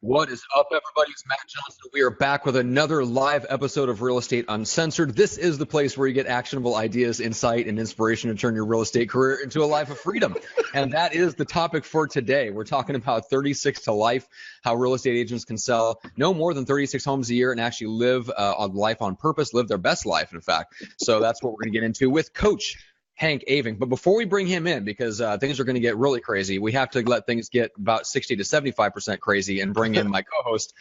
What is up, everybody? It's Matt Johnson. We are back with another live episode of Real Estate Uncensored. This is the place where you get actionable ideas, insight, and inspiration to turn your real estate career into a life of freedom. And that is the topic for today. We're talking about 36 to life, how real estate agents can sell no more than 36 homes a year and actually live a life on purpose, live their best life, in fact. So that's what we're going to get into with Coach Hank Aving. But before we bring him in, because things are going to get really crazy, we have to let things get about 60 to 75% crazy and bring in my co-host,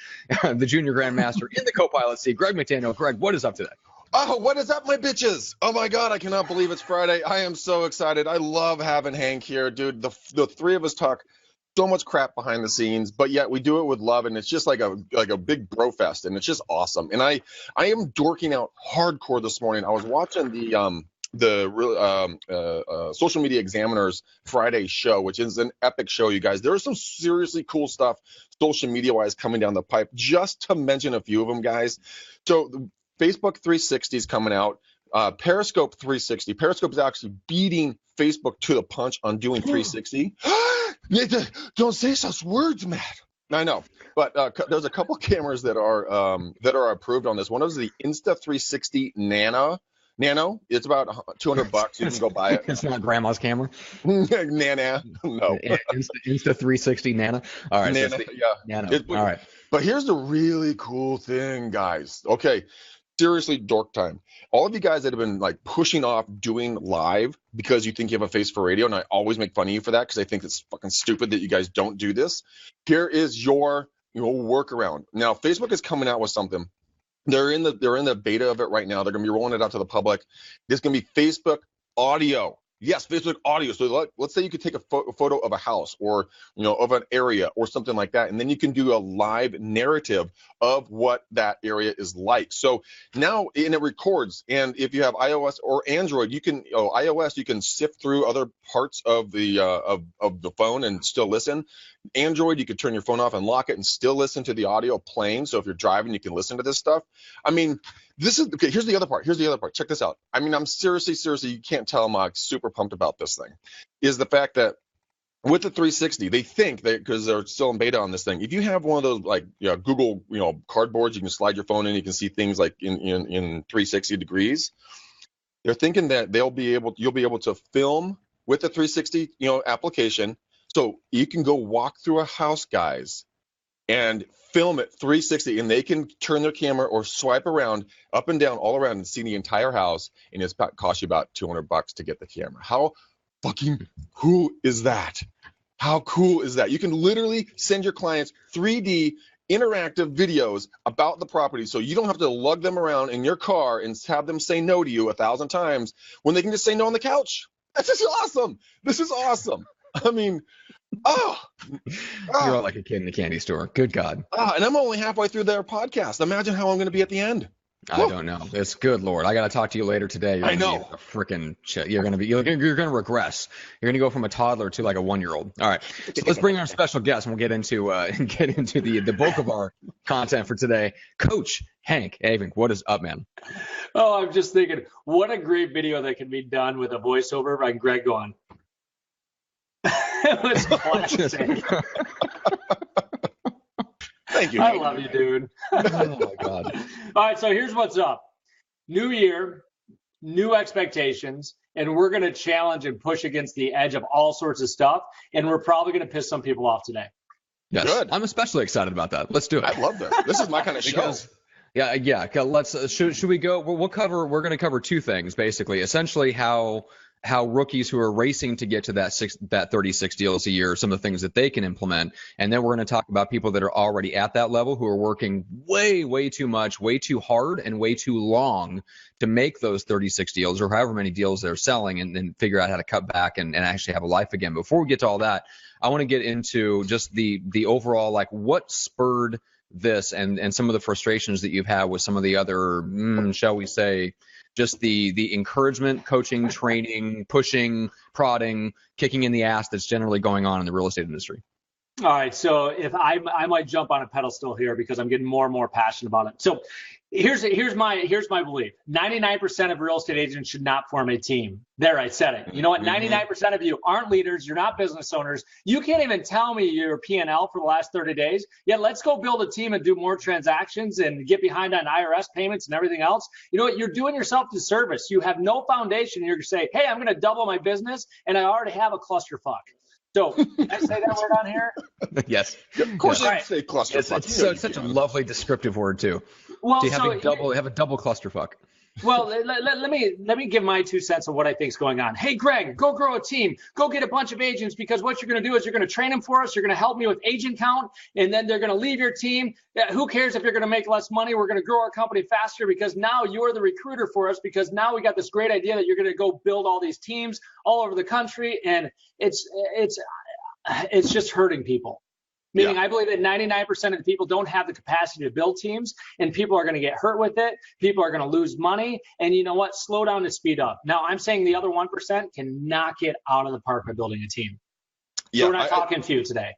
the junior grandmaster in the co-pilot seat, Greg McDaniel. Greg, what is up today? Oh, what is up, my bitches? Oh, my God, I cannot believe it's Friday. I am so excited. I love having Hank here, dude. The three of us talk so much crap behind the scenes, but yet we do it with love, and it's just like a big bro fest, and it's just awesome. And I am dorking out hardcore this morning. I was watching the Social Media Examiner's Friday show, which is an epic show, you guys. There is some seriously cool stuff social media wise coming down the pipe, just to mention a few of them, guys. So the Facebook 360 is coming out. Periscope 360. Periscope is actually beating Facebook to the punch on doing 360. Don't say such words, Matt. I know, but there's a couple cameras that are approved on this. One is the Insta360 Nano. It's about $200. You can go buy it. It's not grandma's camera. Nana, no. Insta360 Nana. All right. Nana, yeah. Nano. All right. But here's the really cool thing, guys. Okay, seriously, dork time. All of you guys that have been like pushing off doing live because you think you have a face for radio, and I always make fun of you for that because I think it's fucking stupid that you guys don't do this. Here is your workaround. Now, Facebook is coming out with something. They're in the beta of it right now. They're going to be rolling it out to the public. There's going to be Facebook audio. Yes, Facebook audio. So let's say you could take a photo of a house or of an area or something like that, and then you can do a live narrative of what that area is like. So now, and it records. And if you have iOS or Android, iOS you can sift through other parts of the of the phone and still listen. Android, you could turn your phone off and lock it and still listen to the audio playing. So if you're driving, you can listen to this stuff. I mean, this is okay. Here's the other part. Check this out. I mean, I'm seriously, you can't tell I'm super pumped about this thing. Is the fact that with the 360, they think that because they're still in beta on this thing, if you have one of those like Google cardboards, you can slide your phone in, you can see things like in 360 degrees. They're thinking that you'll be able to film with the 360 application. So you can go walk through a house, guys, and film it 360, and they can turn their camera or swipe around, up and down, all around, and see the entire house, and it's cost you about $200 to get the camera. How fucking cool is that? How cool is that? You can literally send your clients 3D interactive videos about the property, so you don't have to lug them around in your car and have them say no to you 1,000 times when they can just say no on the couch. That's just awesome. This is awesome. I mean, You're all like a kid in the candy store. Good God. And I'm only halfway through their podcast. Imagine how I'm going to be at the end. I don't know. It's good, Lord. I got to talk to you later today. I know. You're going to regress. You're going to go from a toddler to like a 1-year-old. All right. So let's bring our special guest, and we'll get into the bulk of our content for today. Coach Hank Aving, what is up, man? Oh, I'm just thinking, what a great video that can be done with a voiceover by Greg going. It was classic. Thank you. I love you, dude. Oh my God. All right, so here's what's up. New year, new expectations, and we're going to challenge and push against the edge of all sorts of stuff, and we're probably going to piss some people off today. Yes. Good. I'm especially excited about that. Let's do it. I love that. This is my kind of show. Yeah. Let's. Should we go? We're going to cover two things basically. Essentially, how rookies who are racing to get to that 36 deals a year, some of the things that they can implement, and then we're going to talk about people that are already at that level who are working way too much, way too hard, and way too long to make those 36 deals or however many deals they're selling, and then figure out how to cut back and actually have a life again. Before we get to all that, I want to get into just the overall, like, what spurred this and some of the frustrations that you've had with some of the other, shall we say, just the encouragement, coaching, training, pushing, prodding, kicking in the ass that's generally going on in the real estate industry. All right, so if I might jump on a pedestal here because I'm getting more and more passionate about it. So Here's my belief. 99% of real estate agents should not form a team. There, I said it. You know what? 99% of you aren't leaders. You're not business owners. You can't even tell me your P&L for the last 30 days. Yeah, let's go build a team and do more transactions and get behind on IRS payments and everything else. You know what? You're doing yourself disservice. You have no foundation. You're going to say, hey, I'm going to double my business, and I already have a clusterfuck. So, can I say that word on here? Yes. Of course, Yeah. I say clusterfuck. It's such a lovely descriptive word too. Well, Do you have a double clusterfuck? Well, let me give my 2 cents on what I think is going on. Hey, Greg, go grow a team. Go get a bunch of agents, because what you're going to do is you're going to train them for us. You're going to help me with agent count, and then they're going to leave your team. Who cares if you're going to make less money? We're going to grow our company faster because now you're the recruiter for us, because now we got this great idea that you're going to go build all these teams all over the country, and it's just hurting people. Meaning, yeah. I believe that 99% of the people don't have the capacity to build teams, and people are going to get hurt with it. People are going to lose money. And you know what? Slow down to speed up. Now, I'm saying the other 1% can knock it out of the park by building a team. Yeah, so we're not talking to you today.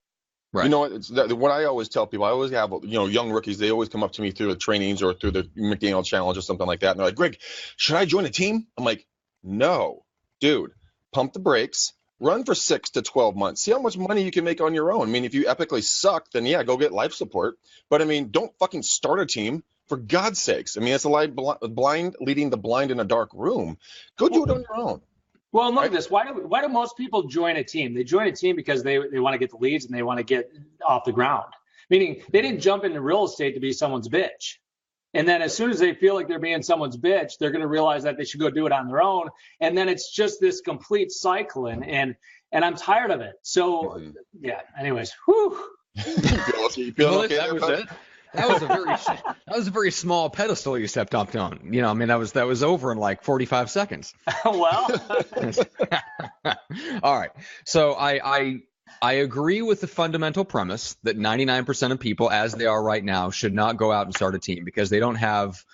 Right. You know what? What I always tell people, I always have, young rookies, they always come up to me through the trainings or through the McDaniel Challenge or something like that. And they're like, Greg, should I join a team? I'm like, no, dude, pump the brakes. Run for 6 to 12 months. See how much money you can make on your own. I mean, if you epically suck, then yeah, go get life support. But I mean, don't fucking start a team, for God's sakes. I mean, it's like blind leading the blind in a dark room. Go do it on your own. Well, look at this. Why do most people join a team? They join a team because they want to get the leads and they want to get off the ground. Meaning, they didn't jump into real estate to be someone's bitch. And then as soon as they feel like they're being someone's bitch, they're going to realize that they should go do it on their own. And then it's just this complete cycle. And I'm tired of it. So, yeah, anyways. Whew. You feel okay? That was it. That was a very small pedestal you stepped up on. You know, I mean, that was over in like 45 seconds. Well. All right. So I agree with the fundamental premise that 99% of people, as they are right now, should not go out and start a team because they don't have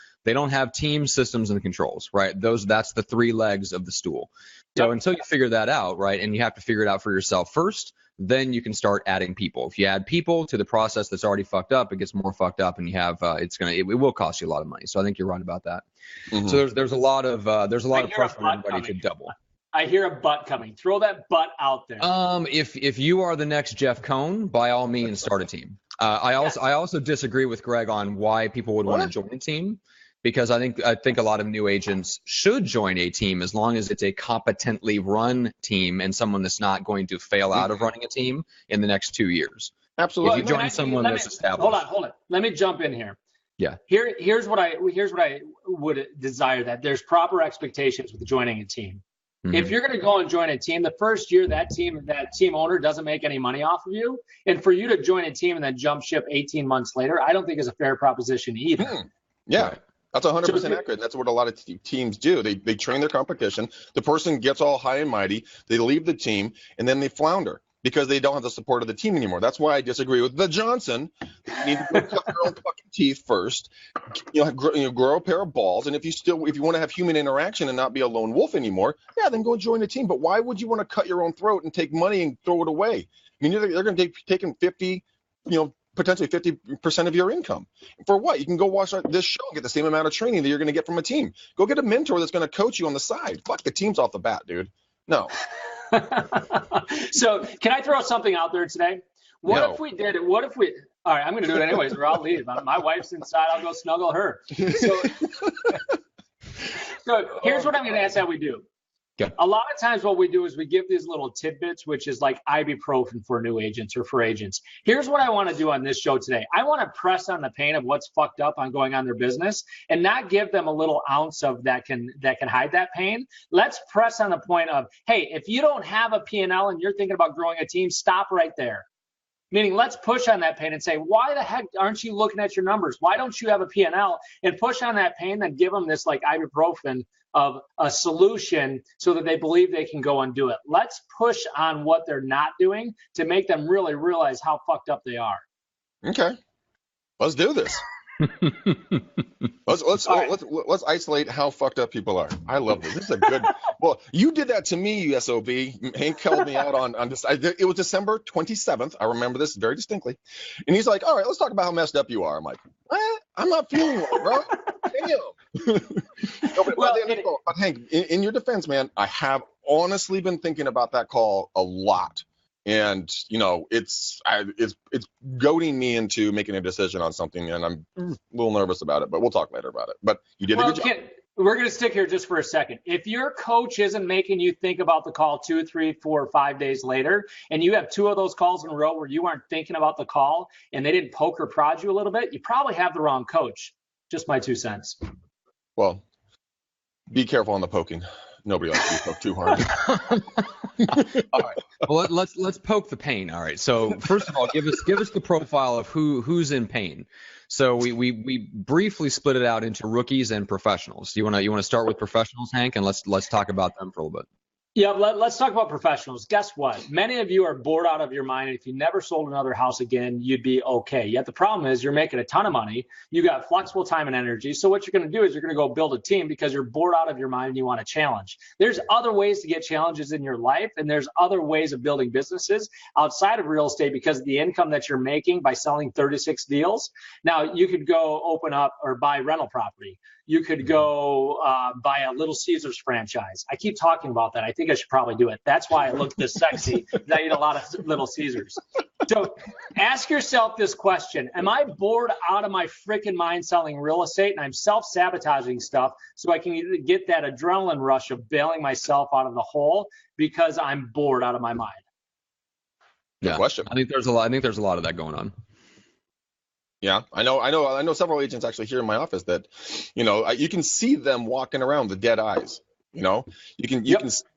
team systems and controls, right? That's the 3 legs of the stool. So until you figure that out, right, and you have to figure it out for yourself first, then you can start adding people. If you add people to the process that's already fucked up, it gets more fucked up, and you have it will cost you a lot of money. So I think you're right about that. Mm-hmm. So there's a lot of pressure on everybody to double. I hear a butt coming. Throw that butt out there. If you are the next Jeff Cohn, by all means, start a team. I also disagree with Greg on why people would want to join a team, because I think a lot of new agents should join a team as long as it's a competently run team and someone that's not going to fail out of running a team in the next 2 years. Absolutely. If you join someone that's established. Hold on. Let me jump in here. Yeah. Here's what I would desire, that there's proper expectations with joining a team. If you're going to go and join a team, the first year that team owner doesn't make any money off of you, and for you to join a team and then jump ship 18 months later, I don't think is a fair proposition either. Yeah, that's 100% accurate. That's what a lot of teams do. They train their competition. The person gets all high and mighty. They leave the team, and then they flounder because they don't have the support of the team anymore. That's why I disagree with the Johnson. You need to go cut your own fucking teeth first. Grow a pair of balls, and if you want to have human interaction and not be a lone wolf anymore, yeah, then go join a team. But why would you want to cut your own throat and take money and throw it away? I mean, they're going to take taking 50, potentially 50% of your income. For what? You can go watch this show and get the same amount of training that you're going to get from a team. Go get a mentor that's going to coach you on the side. Fuck the teams off the bat, dude. No. So can I throw something out there today? If we did it? All right, I'm going to do it anyways, or I'll leave. My wife's inside. I'll go snuggle her. So here's what I'm going to ask that we do. Okay. A lot of times what we do is we give these little tidbits, which is like ibuprofen for new agents or for agents. Here's what I want to do on this show today. I want to press on the pain of what's fucked up on going on their business and not give them a little ounce of that can hide that pain. Let's press on the point of, hey, if you don't have a P&L and you're thinking about growing a team, stop right there. Meaning, let's push on that pain and say, why the heck aren't you looking at your numbers? Why don't you have a P&L? And push on that pain, then give them this like ibuprofen of a solution so that they believe they can go and do it. Let's push on what they're not doing to make them really realize how fucked up they are. Okay, let's do this. Let's isolate how fucked up people are. I love this. This is a good. Well, you did that to me, you SOB. Hank called me out on this. It was December 27th. I remember this very distinctly. And he's like, "All right, let's talk about how messed up you are." I'm like, "I'm not feeling well, bro." Damn. No, but Hank, in your defense, man, I have honestly been thinking about that call a lot. And, it's goading me into making a decision on something, and I'm a little nervous about it, but we'll talk later about it. But you did a good job. We're going to stick here just for a second. If your coach isn't making you think about the call 2, 3, 4, 5 days later, and you have 2 of those calls in a row where you aren't thinking about the call and they didn't poke or prod you a little bit, you probably have the wrong coach. Just my 2 cents. Well, be careful on the poking. Nobody likes to be poked too hard. All right. Well, let's poke the pain. All right. So first of all, give us the profile of who's in pain. So we briefly split it out into rookies and professionals. You want to start with professionals, Hank, and let's talk about them for a little bit. Yeah, let's talk about professionals. Guess what? Many of you are bored out of your mind. And if you never sold another house again, you'd be okay. Yet the problem is you're making a ton of money. You got flexible time and energy. So what you're going to do is you're going to go build a team because you're bored out of your mind and you want a challenge. There's other ways to get challenges in your life, and there's other ways of building businesses outside of real estate because of the income that you're making by selling 36 deals. Now, you could go open up or buy rental property. You could go buy a Little Caesars franchise. I keep talking about that. I think I should probably do it. That's why I look this sexy. I eat a lot of Little Caesars. So ask yourself this question. Am I bored out of my freaking mind selling real estate, and I'm self-sabotaging stuff so I can get that adrenaline rush of bailing myself out of the hole because I'm bored out of my mind? Good question. I think there's a lot of that going on. Yeah, I know several agents actually here in my office that, you can see them walking around with dead eyes. You can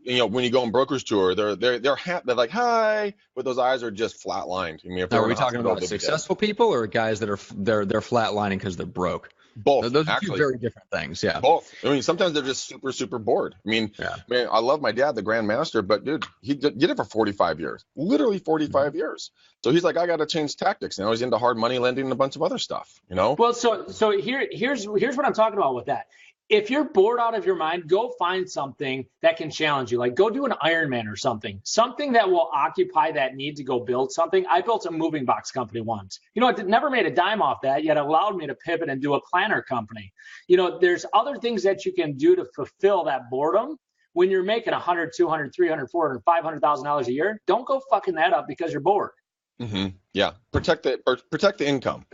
when you go on broker's tour, they're like hi, but those eyes are just flatlined. I mean, if are we talking about successful people or guys that are they're flatlining because they're broke? Both. Those are actually 2 very different things. Yeah. Both. I mean, sometimes they're just super, super bored. I mean, man, I love my dad, the Grand Master, but dude, he did it for 45 years, literally 45 years. So he's like, I got to change tactics. Now he's into hard money lending and a bunch of other stuff, Well, so here's what I'm talking about with that. If you're bored out of your mind, go find something that can challenge you. Like go do an Ironman or something that will occupy that need to go build something. I built a moving box company once. I never made a dime off that, yet it allowed me to pivot and do a planner company. There's other things that you can do to fulfill that boredom. When you're making $100, $200, $300, $400, $500,000 a year, don't go fucking that up because you're bored. Mm-hmm. Yeah, protect the income.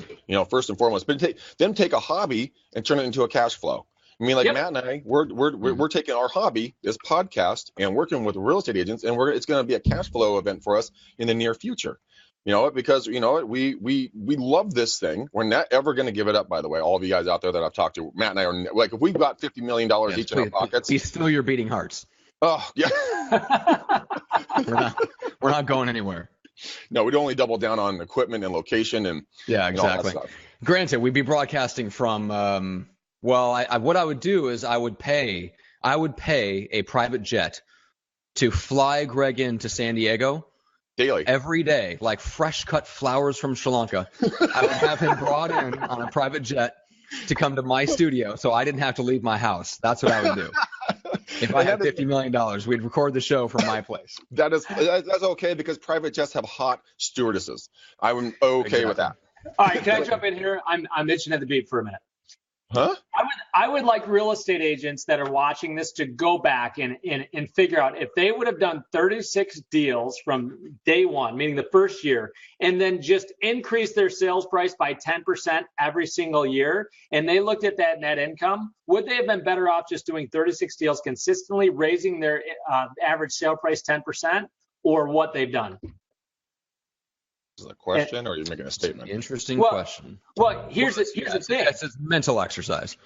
First and foremost, but take a hobby and turn it into a cash flow. I mean, like Matt and I, we're taking our hobby, this podcast, and working with real estate agents, and it's going to be a cash flow event for us in the near future. Because we love this thing. We're not ever going to give it up. By the way, all of you guys out there that I've talked to, Matt and I are like, if we've got $50 million each in our pockets, he's still your beating hearts. Oh yeah, we're not going anywhere. No, we'd only double down on equipment and location and exactly. Granted, we'd be broadcasting from. What I would do is I would pay a private jet to fly Greg into San Diego daily, every day, like fresh cut flowers from Sri Lanka. I would have him brought in on a private jet to come to my studio, so I didn't have to leave my house. That's what I would do. If I had $50 million, we'd record the show from my place. That's okay because private jets have hot stewardesses. I'm okay with that. All right, can I jump in here? I'm itching at the beat for a minute. Huh? I would like real estate agents that are watching this to go back and figure out if they would have done 36 deals from day one, meaning the first year, and then just increase their sales price by 10% every single year, and they looked at that net income, would they have been better off just doing 36 deals consistently, raising their average sale price 10%, or what they've done? Is it a question or are you making a statement? Interesting question. Well, here's the thing. It's a mental exercise.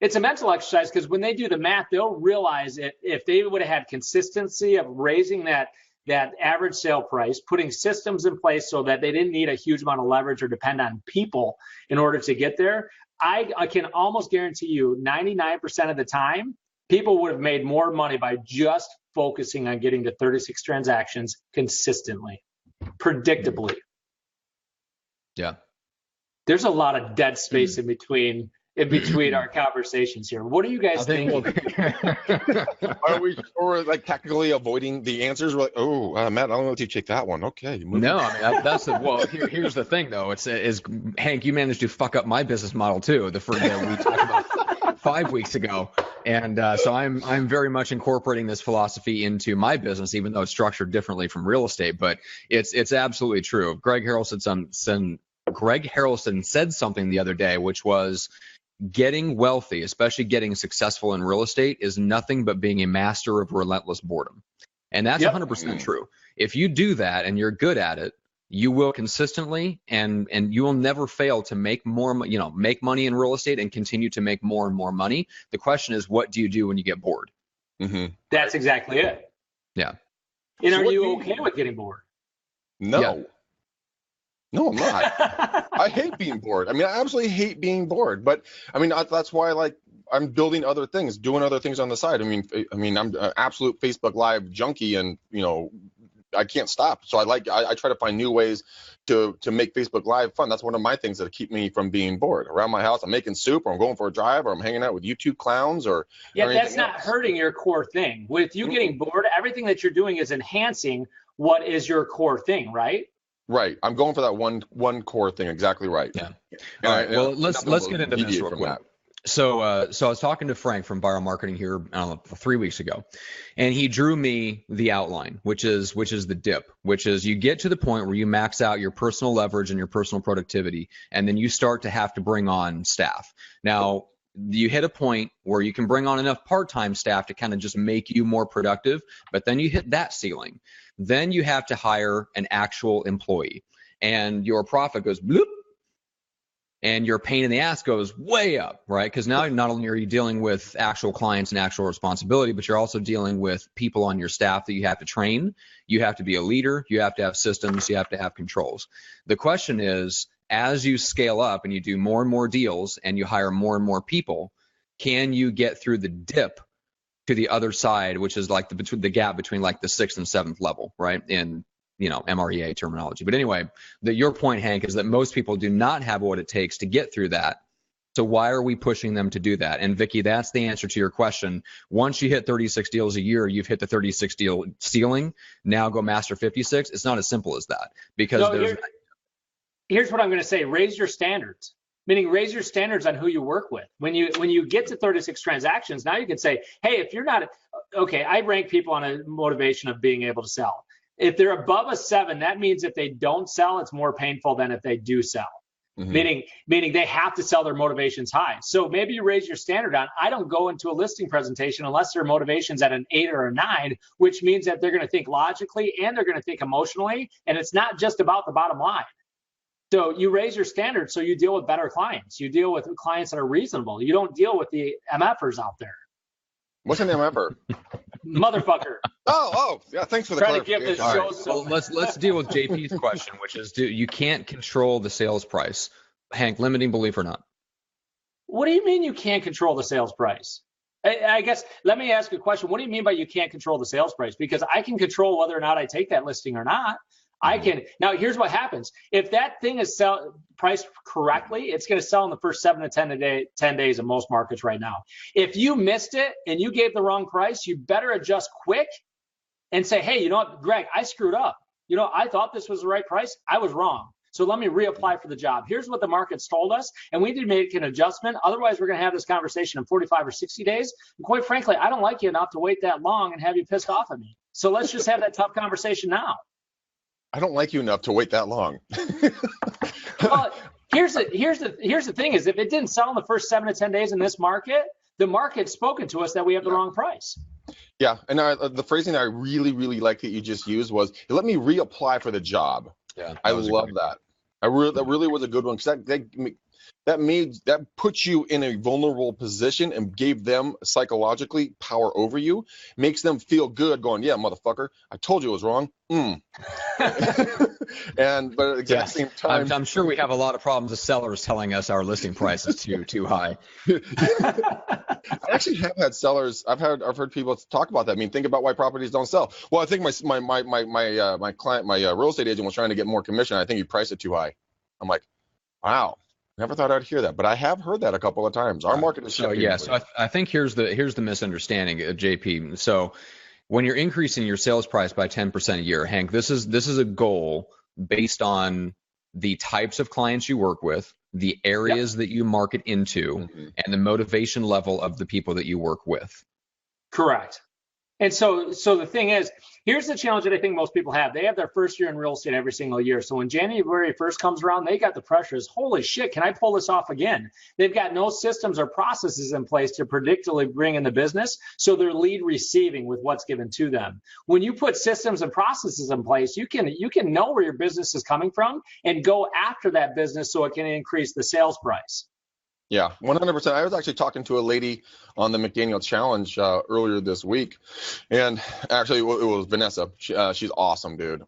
It's a mental exercise because when they do the math, they'll realize if they would have had consistency of raising that average sale price, putting systems in place so that they didn't need a huge amount of leverage or depend on people in order to get there, I can almost guarantee you 99% of the time, people would have made more money by just focusing on getting to 36 transactions consistently, predictably. Yeah. There's a lot of dead space in between our conversations here. What are you guys thinking? Are we like technically avoiding the answers? We're like, Matt, I don't know if you check that one. Okay. No, I mean that's here's the thing though. Is Hank, you managed to fuck up my business model too. The first that we talk about 5 weeks ago. And so I'm very much incorporating this philosophy into my business, even though it's structured differently from real estate. But it's absolutely true. Greg Harrelson said something the other day, which was getting wealthy, especially getting successful in real estate, is nothing but being a master of relentless boredom. And that's 100% true. If you do that and you're good at it, you will consistently and you will never fail to make make money in real estate and continue to make more and more money. The question is, what do you do when you get bored? Mm-hmm. That's exactly it. Yeah. And are you okay with getting bored? No. Yeah. No, I'm not. I hate being bored. I mean, I absolutely hate being bored. But I mean, that's why I'm building other things, doing other things on the side. I mean, I'm an absolute Facebook Live junkie, and I can't stop. So I try to find new ways to make Facebook Live fun. That's one of my things that keep me from being bored. Around my house, I'm making soup, or I'm going for a drive, or I'm hanging out with YouTube clowns, or that's not hurting your core thing. With you getting bored, everything that you're doing is enhancing what is your core thing, right? Right. I'm going for that one core thing. Exactly right. Yeah. All right. Well, let's get into this real quick. So I was talking to Frank from Viral Marketing here, I don't know, 3 weeks ago, and he drew me the outline, which is the dip, which is you get to the point where you max out your personal leverage and your personal productivity, and then you start to have to bring on staff. Now, you hit a point where you can bring on enough part-time staff to kind of just make you more productive, but then you hit that ceiling. Then you have to hire an actual employee, and your profit goes bloop, and your pain in the ass goes way up, right? Because now not only are you dealing with actual clients and actual responsibility, but you're also dealing with people on your staff that you have to train. You have to be a leader. You have to have systems. You have to have controls. The question is, as you scale up and you do more and more deals and you hire more and more people, can you get through the dip to the other side, which is like the gap between like the 6th and 7th level, right? In MREA terminology. But anyway, your point, Hank, is that most people do not have what it takes to get through that. So why are we pushing them to do that? And Vicky, that's the answer to your question. Once you hit 36 deals a year, you've hit the 36 deal ceiling. Now go master 56. It's not as simple as that, because here's what I'm going to say. Raise your standards. Meaning raise your standards on who you work with. When you get to 36 transactions, now you can say, hey, if you're not, okay, I rank people on a motivation of being able to sell. If they're above a 7, that means if they don't sell, it's more painful than if they do sell. Mm-hmm. Meaning they have to sell, their motivation's high. So maybe you raise your standard on, I don't go into a listing presentation unless their motivation's at an 8 or a 9, which means that they're going to think logically and they're going to think emotionally. And it's not just about the bottom line. So you raise your standards so you deal with better clients. You deal with clients that are reasonable. You don't deal with the MFers out there. What's an MFer? Motherfucker. Oh, yeah. Thanks for the clarification. To give this show right. So let's deal with JP's question, which is, you can't control the sales price. Hank, limiting belief or not? What do you mean you can't control the sales price? I guess let me ask a question. What do you mean by you can't control the sales price? Because I can control whether or not I take that listing or not. I can. Now, here's what happens. If that thing is priced correctly, it's going to sell in the first 7 to 10 days in most markets right now. If you missed it and you gave the wrong price, you better adjust quick and say, hey, you know what, Greg, I screwed up. I thought this was the right price. I was wrong. So let me reapply for the job. Here's what the market's told us, and we need to make an adjustment. Otherwise, we're going to have this conversation in 45 or 60 days. And quite frankly, I don't like you enough to wait that long and have you pissed off at me. So let's just have that tough conversation now. I don't like you enough to wait that long. Well, here's the thing is, if it didn't sell in the first 7 to 10 days in this market, the market's spoken to us that we have the wrong price. Yeah, and the phrasing that I really, really like that you just used was, let me reapply for the job. Yeah, I love that. That really was a good one, because that puts you in a vulnerable position and gave them psychologically power over you, makes them feel good going, yeah, motherfucker, I told you it was wrong. But at the exact same time, I'm sure we have a lot of problems with sellers telling us our listing price is too high. I actually have had sellers. I've heard people talk about that. I mean, think about why properties don't sell. Well, I think my client, my real estate agent, was trying to get more commission. I think he priced it too high. I'm like, wow. Never thought I'd hear that, but I have heard that a couple of times. Our market is so yeah. So I think here's the misunderstanding, JP. So when you're increasing your sales price by 10% a year, Hank, this is a goal based on the types of clients you work with, the areas that you market into, and the motivation level of the people that you work with. Correct. And so the thing is, here's the challenge that I think most people have. They have their first year in real estate every single year. So when January 1st comes around, they got the pressures. Holy shit, can I pull this off again? They've got no systems or processes in place to predictably bring in the business. So they're lead receiving with what's given to them. When you put systems and processes in place, you can know where your business is coming from and go after that business so it can increase the sales price. Yeah, 100%. I was actually talking to a lady on the McDaniel Challenge earlier this week, and actually it was Vanessa. She's awesome, dude.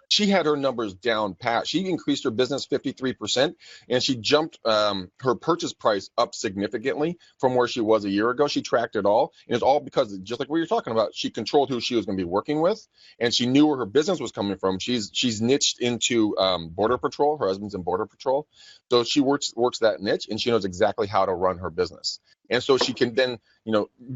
She had her numbers down pat. She increased her business 53%, and she jumped her purchase price up significantly from where she was a year ago. She tracked it all, and it's all because, just like what you're talking about, she controlled who she was going to be working with, and she knew where her business was coming from. She's niched into Border Patrol. Her husband's in Border Patrol, so she works that niche, and she knows exactly how to run her business. And so she can then,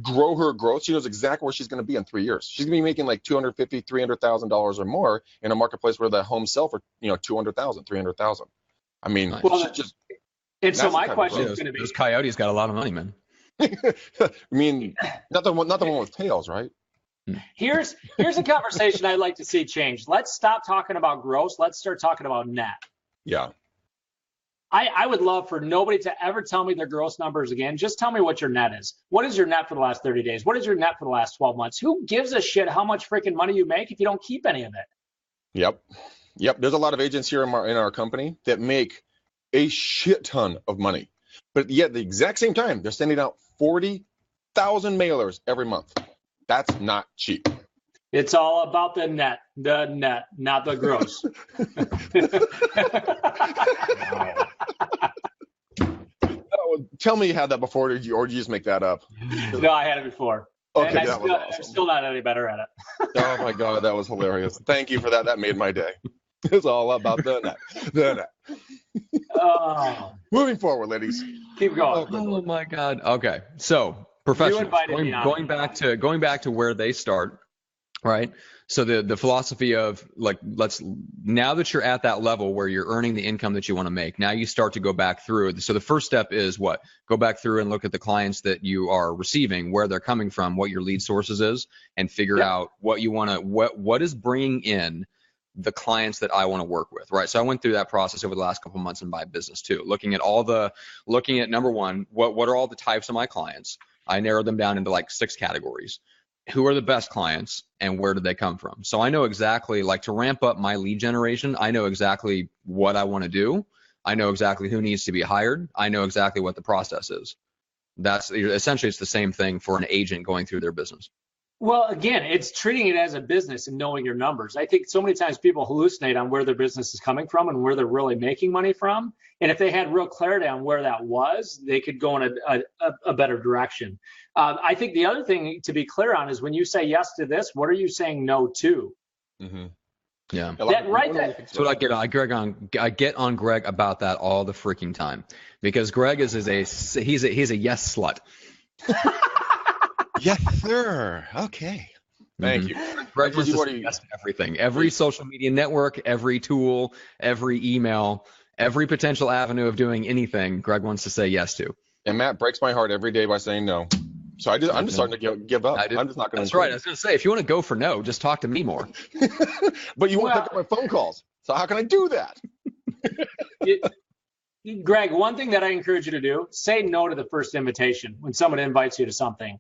grow her growth. She knows exactly where she's going to be in 3 years. She's going to be making like $250,000, $300,000 or more in a marketplace where the homes sell for, $200,000, $300,000. I mean, well, just. And so my question is going to be: those coyotes got a lot of money, man. I mean, not the one with tails, right? Here's a conversation I'd like to see change. Let's stop talking about gross. Let's start talking about net. Yeah. I would love for nobody to ever tell me their gross numbers again. Just tell me what your net is. What is your net for the last 30 days? What is your net for the last 12 months? Who gives a shit how much freaking money you make if you don't keep any of it? Yep. There's a lot of agents here in our company that make a shit ton of money, but yet at the exact same time, they're sending out 40,000 mailers every month. That's not cheap. It's all about the net, not the gross. Tell me you had that before, or did you just make that up? No, I had it before. Okay, and awesome. I'm still not any better at it. Oh my God, that was hilarious. Thank you for that. That made my day. It's all about the net. The net. Moving forward, ladies. Keep going. Oh my God. Okay. So professionals, going back to where they start, right? So the philosophy of like, now that you're at that level where you're earning the income that you want to make, now you start to go back through. So the first step is what? Go back through and look at the clients that you are receiving, where they're coming from, what your lead sources is, and figure out what you want to, what is bringing in the clients that I want to work with, right? So I went through that process over the last couple of months in my business too, looking at number one, what are all the types of my clients? I narrowed them down into like 6 categories. Who are the best clients and where did they come from? So I know exactly, like, to ramp up my lead generation, I know exactly what I want to do. I know exactly who needs to be hired. I know exactly what the process is. That's essentially, it's the same thing for an agent going through their business. Well, again, it's treating it as a business and knowing your numbers. I think so many times people hallucinate on where their business is coming from and where they're really making money from. And if they had real clarity on where that was, they could go in a better direction. I think the other thing to be clear on is when you say yes to this, what are you saying no to? Mm-hmm. Yeah. That's what I get on. I get on Greg about that all the freaking time, because Greg he's a yes slut. Yes, sir. Okay. Thank you. Greg wants to say yes to everything. Every social media network, every tool, every email, every potential avenue of doing anything, Greg wants to say yes to. And Matt breaks my heart every day by saying no. So I'm just starting to give up. I'm just not going to. That's right. I was going to say, if you want to go for no, just talk to me more. But you won't pick up my phone calls. So how can I do that? Greg, one thing that I encourage you to do, say no to the first invitation when someone invites you to something.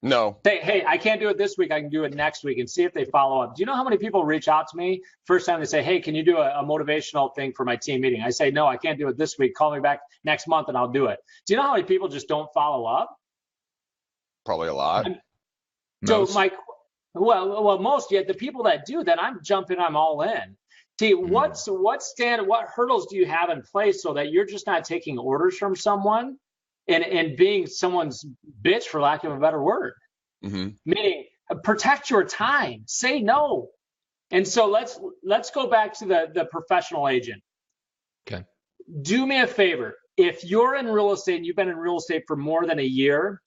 No. Say, hey, I can't do it this week. I can do it next week, and see if they follow up. Do you know how many people reach out to me first time they say, hey, can you do a motivational thing for my team meeting? I say, no, I can't do it this week. Call me back next month and I'll do it. Do you know how many people just don't follow up? Probably a lot. So most, yet the people that do, then I'm jumping, I'm all in. See, what hurdles do you have in place so that you're just not taking orders from someone and being someone's bitch, for lack of a better word? Mm-hmm. Meaning, protect your time, say no. And so let's go back to the professional agent. Okay. Do me a favor. If you're in real estate and you've been in real estate for more than a year,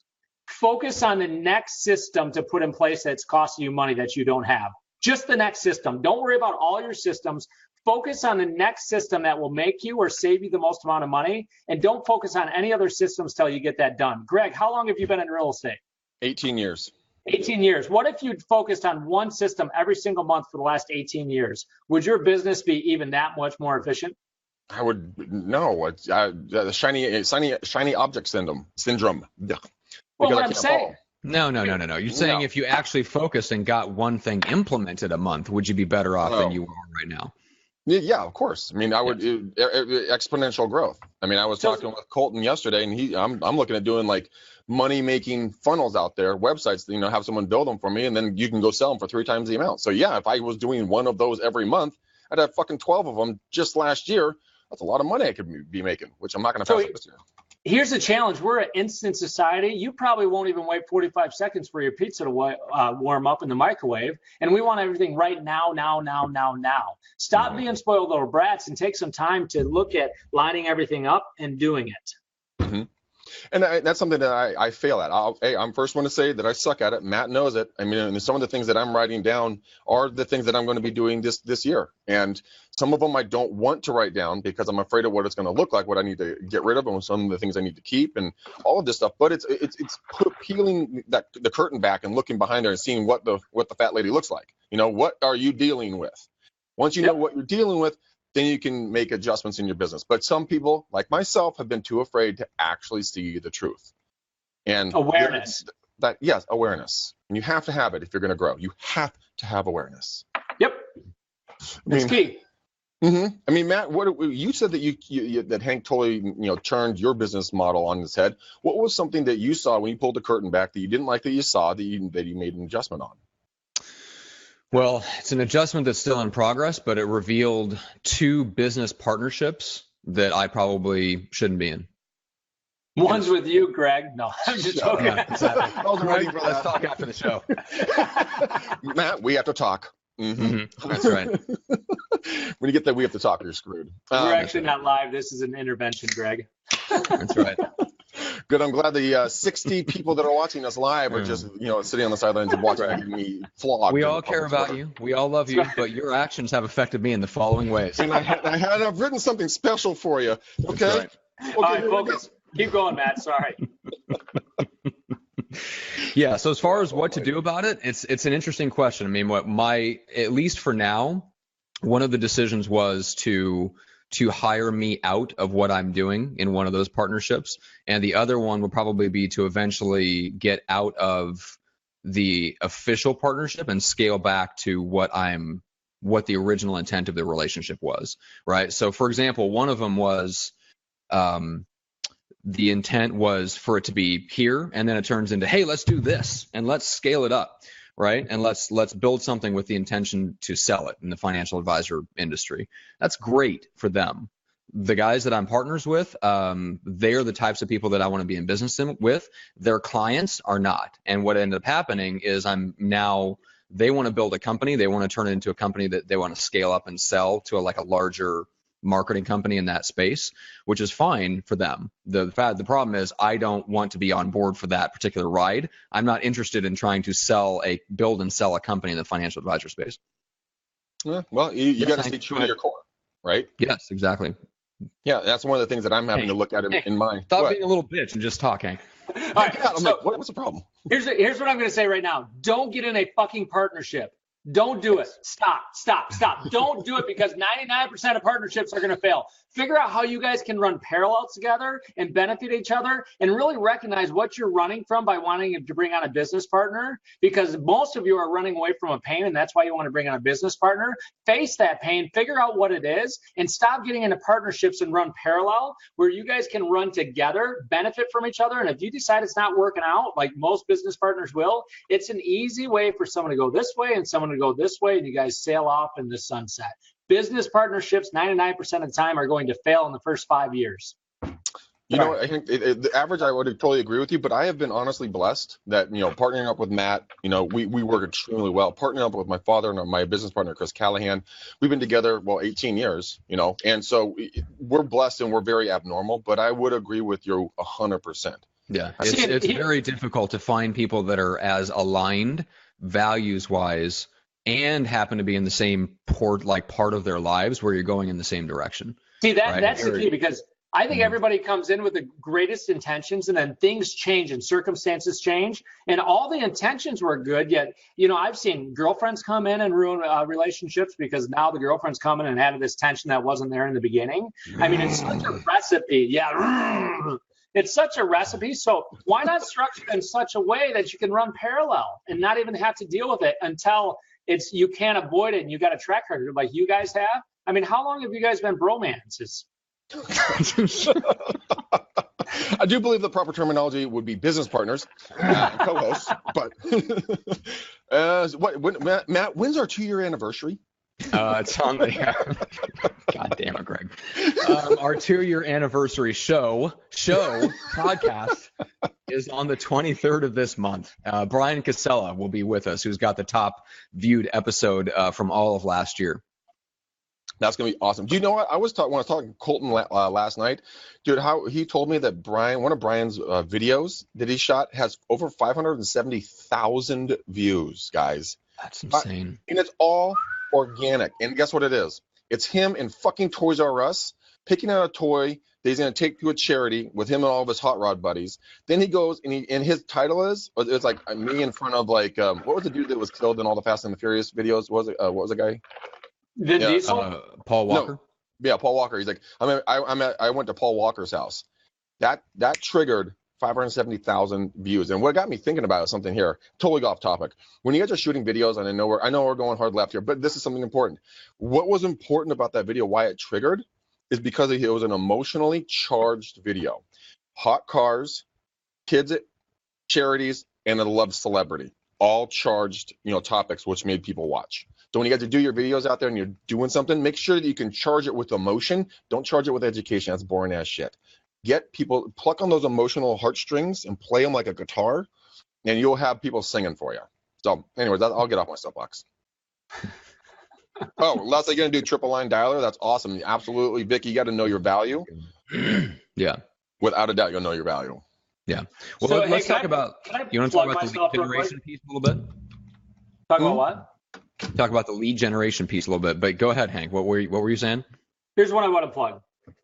focus on the next system to put in place that's costing you money that you don't have. Just the next system. Don't worry about all your systems. Focus on the next system that will make you or save you the most amount of money, and don't focus on any other systems till you get that done. Greg, how long have you been in real estate? 18 years. 18 years. What if you'd focused on one system every single month for the last 18 years? Would your business be even that much more efficient? I would no. The shiny object syndrome. Well, what I'm saying. No. You're saying if you actually focused and got one thing implemented a month, would you be better off than you are right now? Yeah, of course. I mean, I would exponential growth. I mean, I was talking with Colton yesterday, and I'm looking at doing like money making funnels out there, websites that, have someone build them for me, and then you can go sell them for 3 times the amount. So yeah, if I was doing one of those every month, I'd have fucking 12 of them just last year. That's a lot of money I could be making, which I'm not going to pass up this year. Here's the challenge. We're an instant society. You probably won't even wait 45 seconds for your pizza to warm up in the microwave. And we want everything right now. Stop being spoiled little brats and take some time to look at lining everything up and doing it. Mm-hmm. And that's something that I fail at. I'm first one to say that I suck at it. Matt knows it. I mean, and some of the things that I'm writing down are the things that I'm going to be doing this year. And some of them I don't want to write down because I'm afraid of what it's going to look like, what I need to get rid of, and some of the things I need to keep, and all of this stuff. But it's peeling the curtain back and looking behind there and seeing what the fat lady looks like. What are you dealing with? Once you know what you're dealing with, then you can make adjustments in your business. But some people, like myself, have been too afraid to actually see the truth. And awareness. Yes, awareness. And you have to have it if you're going to grow. You have to have awareness. Yep. It's key. Mm-hmm. I mean, Matt, what you said that that Hank totally turned your business model on its head. What was something that you saw when you pulled the curtain back that you didn't like that you saw that you made an adjustment on? Well, it's an adjustment that's still in progress, but it revealed 2 business partnerships that I probably shouldn't be in. One's with you, Greg. No, I'm just joking. Yeah, exactly. Greg, let's talk after the show. Matt, we have to talk. Mm-hmm. That's right. When you get that we have to talk, you're screwed. We're actually not live. This is an intervention, Greg. That's right. Good. I'm glad the 60 people that are watching us live are just, sitting on the sidelines and watching me flog. We all care about you. We all love you, but your actions have affected me in the following ways. And I've written something special for you. Okay. Right. Okay, all right, focus. Keep going, Matt. Sorry. Yeah. So as far as what to do about it, it's an interesting question. I mean, at least for now, one of the decisions was to hire me out of what I'm doing in one of those partnerships. And the other one will probably be to eventually get out of the official partnership and scale back to what the original intent of the relationship was, right? So for example, one of them was, the intent was for it to be here, and then it turns into, hey, let's do this and let's scale it up. Right. And let's build something with the intention to sell it in the financial advisor industry. That's great for them. The guys that I'm partners with, they're the types of people that I want to be in business with. Their clients are not. And what ended up happening is they want to build a company. They want to turn it into a company that they want to scale up and sell to a larger marketing company in that space, which is fine for them. The problem is I don't want to be on board for that particular ride. I'm not interested in trying to build and sell a company in the financial advisor space. Yeah, well, you got to stay true to your core, right? Yes, exactly. Yeah, that's one of the things that I'm having to look at in mind. Stop being a little bitch and just talk, Hank. All right, so, what's the problem? Here's what I'm going to say right now. Don't get in a fucking partnership. Don't do it. Stop. Don't do it, because 99% of partnerships are going to fail. Figure out how you guys can run parallel together and benefit each other, and really recognize what you're running from by wanting to bring on a business partner, because most of you are running away from a pain, and that's why you want to bring on a business partner. Face that pain, figure out what it is, and stop getting into partnerships and run parallel, where you guys can run together, benefit from each other. And if you decide it's not working out, like most business partners will, it's an easy way for someone to go this way and someone to go this way, and you guys sail off in the sunset. Business partnerships 99% of the time are going to fail in the first 5 years. I think the average, I would totally agree with you, but I have been honestly blessed that, partnering up with Matt, we work extremely well. Partnering up with my father and my business partner, Chris Callahan, we've been together, 18 years, and so we're blessed and we're very abnormal, but I would agree with you 100%. Yeah, it's very difficult to find people that are as aligned values-wise and happen to be in the same part of their lives where you're going in the same direction. See, right? that's the key, because I think everybody comes in with the greatest intentions, and then things change and circumstances change, and all the intentions were good, yet, I've seen girlfriends come in and ruin relationships because now the girlfriend's coming and added this tension that wasn't there in the beginning. I mean, it's such a recipe. Yeah. It's such a recipe. So why not structure it in such a way that you can run parallel and not even have to deal with it until you can't avoid it and you got a track record like you guys have? I mean, how long have you guys been bromances? I do believe the proper terminology would be business partners and co-hosts. But Matt, when's our 2-year anniversary? It's on the God damn it, Greg. Our 2-year anniversary show podcast is on the 23rd of this month. Brian Casella will be with us, who's got the top viewed episode from all of last year. That's gonna be awesome. Do you know what? When I was talking to Colton last night, dude, how he told me that one of Brian's videos that he shot has over 570,000 views, guys. That's insane. And it's all organic. And guess what it is? It's him in fucking Toys R Us picking out a toy that he's gonna take to a charity with him and all of his hot rod buddies. Then he goes and his title is, it's like me in front of what was the dude that was killed in all the Fast and the Furious videos? What was the guy? Paul Walker. No. Yeah, Paul Walker. He's like, I went to Paul Walker's house. That triggered 570,000 views. And what got me thinking about is something here, totally off topic. When you guys are shooting videos, and I know we're going hard left here, but this is something important. What was important about that video, why it triggered, is because it was an emotionally charged video. Hot cars, kids at charities, and a loved celebrity, all charged, topics which made people watch. So when you guys do your videos out there and you're doing something, make sure that you can charge it with emotion. Don't charge it with education. That's boring ass shit. Get people, pluck on those emotional heartstrings and play them like a guitar, and you'll have people singing for you. So anyways, I'll get off my soapbox. Oh, Leslie, going to do triple line dialer? That's awesome. Absolutely, Vic, you got to know your value. Yeah. Without a doubt, you'll know your value. Yeah. Well, So, let's talk about, you want to talk about the lead generation piece a little bit? Talk about what? Talk about the lead generation piece a little bit, but go ahead, Hank. What were you saying? Here's what I want to plug.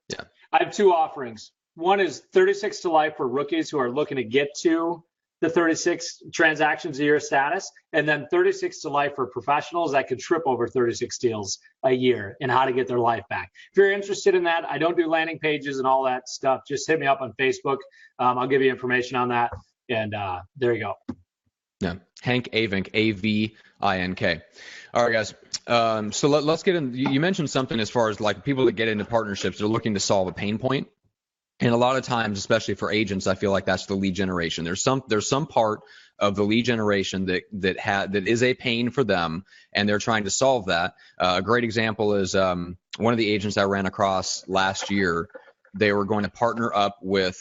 Yeah. I have 2 offerings. One is 36 to life for rookies who are looking to get to the 36 transactions a year status, and then 36 to life for professionals that could trip over 36 deals a year and how to get their life back. If you're interested in that, I don't do landing pages and all that stuff. Just hit me up on Facebook. I'll give you information on that. And there you go. Yeah. Hank Avink, A-V-I-N-K. All right, guys. So let's get in. You mentioned something as far as like people that get into partnerships, they're looking to solve a pain point. And a lot of times, especially for agents, I feel like that's the lead generation. There's some part of the lead generation that is a pain for them, and they're trying to solve that. A great example is one of the agents I ran across last year. They were going to partner up with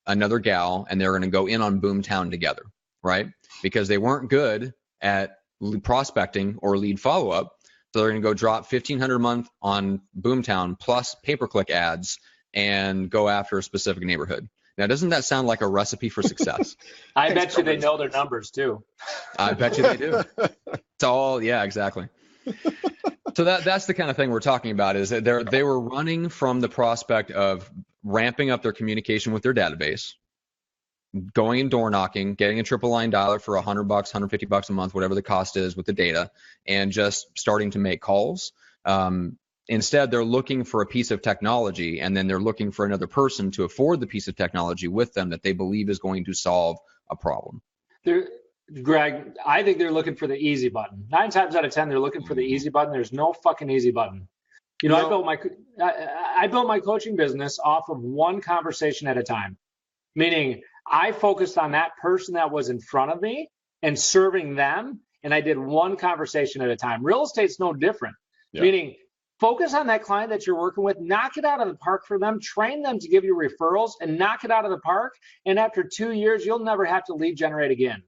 another gal, and they're going to go in on Boomtown together, right? Because they weren't good at prospecting or lead follow-up, so they're going to go drop $1,500 a month on Boomtown plus pay-per-click ads and go after a specific neighborhood. Now, doesn't that sound like a recipe for success? I bet you they know their numbers too. I bet you they do. It's all, yeah, exactly. So that's the kind of thing we're talking about, is that they were running from the prospect of ramping up their communication with their database, going and door knocking, getting a triple line dialer for $100, $150 a month, whatever the cost is with the data, and just starting to make calls. Instead, they're looking for a piece of technology, and then they're looking for another person to afford the piece of technology with them that they believe is going to solve a problem. Greg, I think they're looking for the easy button. 9 times out of 10, they're looking for the easy button. There's no fucking easy button. I built my coaching business off of one conversation at a time, meaning I focused on that person that was in front of me and serving them, and I did one conversation at a time. Real estate's no different, meaning focus on that client that you're working with, knock it out of the park for them, train them to give you referrals, and knock it out of the park. And after 2 years, you'll never have to lead generate again.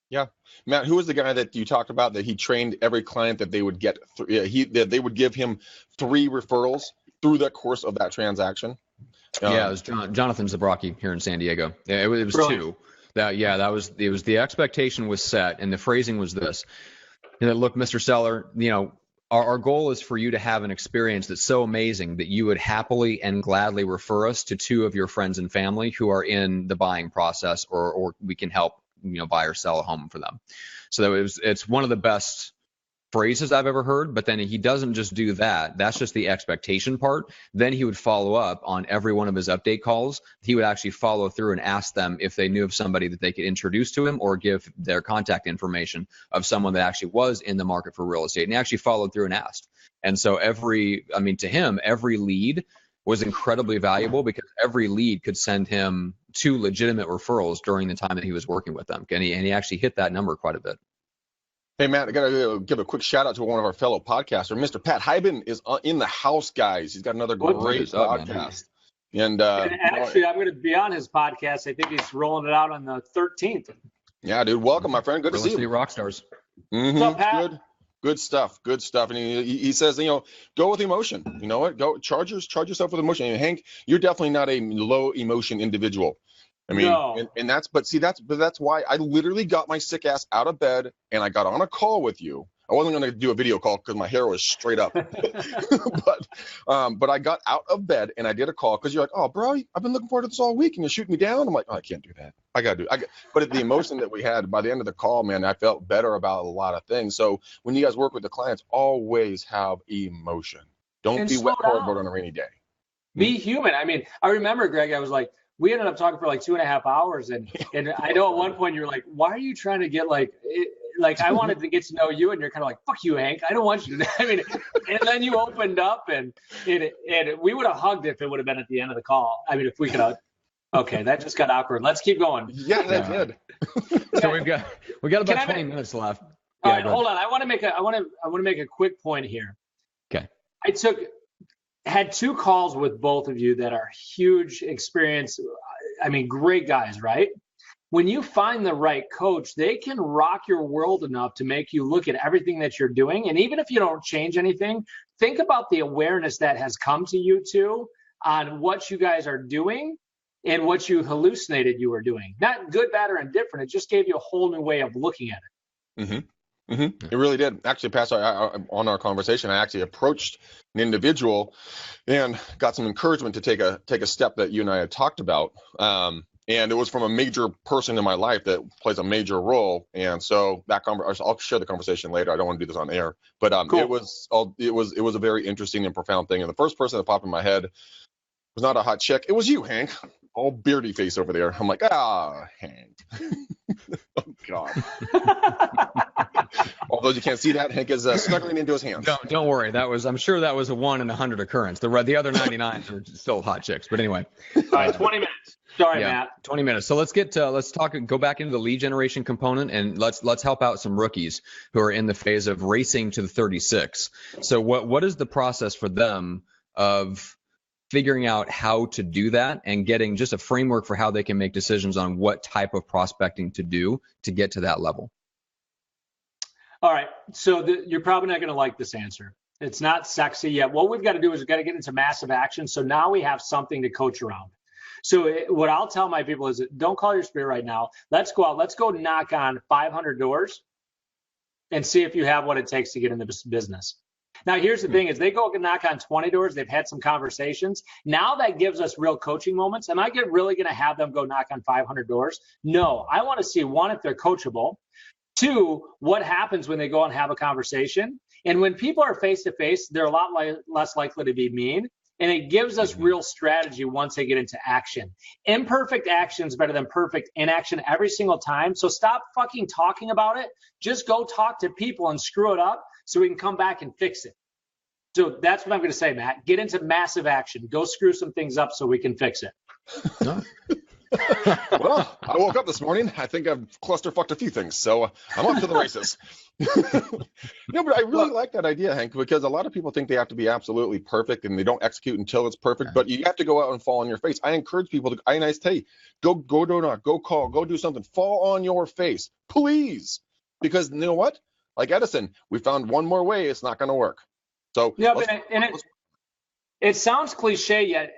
Yeah. Matt, who was the guy that you talked about that he trained every client that they would get, that they would give him 3 referrals through the course of that transaction? It was Jonathan Zabrocki here in San Diego. Yeah, it was Brilliant. 2. It was the expectation was set, and the phrasing was this. look, Mr. Seller, our goal is for you to have an experience that's so amazing that you would happily and gladly refer us to 2 of your friends and family who are in the buying process, or we can help, buy or sell a home for them. So it's one of the best phrases I've ever heard. But then he doesn't just do that. That's just the expectation part. Then he would follow up on every one of his update calls. He would actually follow through and ask them if they knew of somebody that they could introduce to him, or give their contact information of someone that actually was in the market for real estate. And he actually followed through and asked. And so to him, every lead was incredibly valuable, because every lead could send him 2 legitimate referrals during the time that he was working with them. And he actually hit that number quite a bit. Hey, Matt, I got to give a quick shout out to one of our fellow podcasters. Mr. Pat Hyben is in the house, guys. He's got another great podcast. And actually, I'm going to be on his podcast. I think he's rolling it out on the 13th. Yeah, dude. Welcome, my friend. Good to see you. Rock stars. Mm-hmm. What's up, Pat? Good stuff. And he says, go with emotion. You know what? Go charge yourself with emotion. And Hank, you're definitely not a low emotion individual. I mean, no. and that's why I literally got my sick ass out of bed and I got on a call with you. I wasn't going to do a video call because my hair was straight up, but I got out of bed and I did a call because you're like, oh, bro, I've been looking forward to this all week and you're shooting me down. I'm like, oh, I can't do that. But the emotion that we had by the end of the call, man, I felt better about a lot of things. So when you guys work with the clients, always have emotion. Don't be wet cardboard on a rainy day. Be human. I mean, I remember, Greg, I was like, we ended up talking for like 2.5 hours. And I know at one point you're like, why are you trying to get like I wanted to get to know you, and you're kind of like, fuck you, Hank. I don't want you to. I mean, and then you opened up, and we would have hugged if it would have been at the end of the call. I mean, if we could have. Okay, that just got awkward. Let's keep going. Yeah, that did. So we got about 20 minutes left. All right, hold on. I want to make a quick point here. Okay. I had 2 calls with both of you that are huge experience. I mean, great guys, right? When you find the right coach, they can rock your world enough to make you look at everything that you're doing. And even if you don't change anything, think about the awareness that has come to you 2 on what you guys are doing and what you hallucinated you were doing. Not good, bad, or indifferent. It just gave you a whole new way of looking at it. Mm-hmm. Mm-hmm. It really did. Actually, Pastor, on our conversation, I actually approached an individual and got some encouragement to take a step that you and I had talked about. And it was from a major person in my life that plays a major role. And so I'll share the conversation later. I don't want to do this on air, but cool. It was a very interesting and profound thing. And the first person that popped in my head was not a hot chick. It was you, Hank. All beardy face over there. I'm like, Hank. Oh God. Although you can't see that, Hank is snuggling into his hands. Don't worry. I'm sure that was a 1 in 100 occurrence. The other 99 are still hot chicks. But anyway. All right, 20 minutes. Sorry, Matt. 20 minutes. So let's go back into the lead generation component, and let's help out some rookies who are in the phase of racing to the 36. So what is the process for them of figuring out how to do that and getting just a framework for how they can make decisions on what type of prospecting to do to get to that level? All right. So you're probably not going to like this answer. It's not sexy yet. What we've got to do is we've got to get into massive action. So now we have something to coach around. So what I'll tell my people is don't call your spirit right now. Let's go out. Let's go knock on 500 doors and see if you have what it takes to get into this business. Now, here's the thing is they go knock on 20 doors. They've had some conversations. Now that gives us real coaching moments. Am I really going to have them go knock on 500 doors? No. I want to see, 1, if they're coachable. 2, what happens when they go and have a conversation. And when people are face-to-face, they're a lot less likely to be mean. And it gives us real strategy once they get into action. Imperfect action is better than perfect inaction every single time. So stop fucking talking about it. Just go talk to people and screw it up so we can come back and fix it. So that's what I'm going to say, Matt. Get into massive action. Go screw some things up so we can fix it. Well, I woke up this morning. I think I've clusterfucked a few things, so I'm off to the races. But I really like that idea, Hank, because a lot of people think they have to be absolutely perfect and they don't execute until it's perfect. But you have to go out and fall on your face. I encourage people to. I tell you, go door knock, go call, go do something. Fall on your face, please, because you know what? Like Edison, we found one more way. It's not going to work. So yeah, it sounds cliche yet.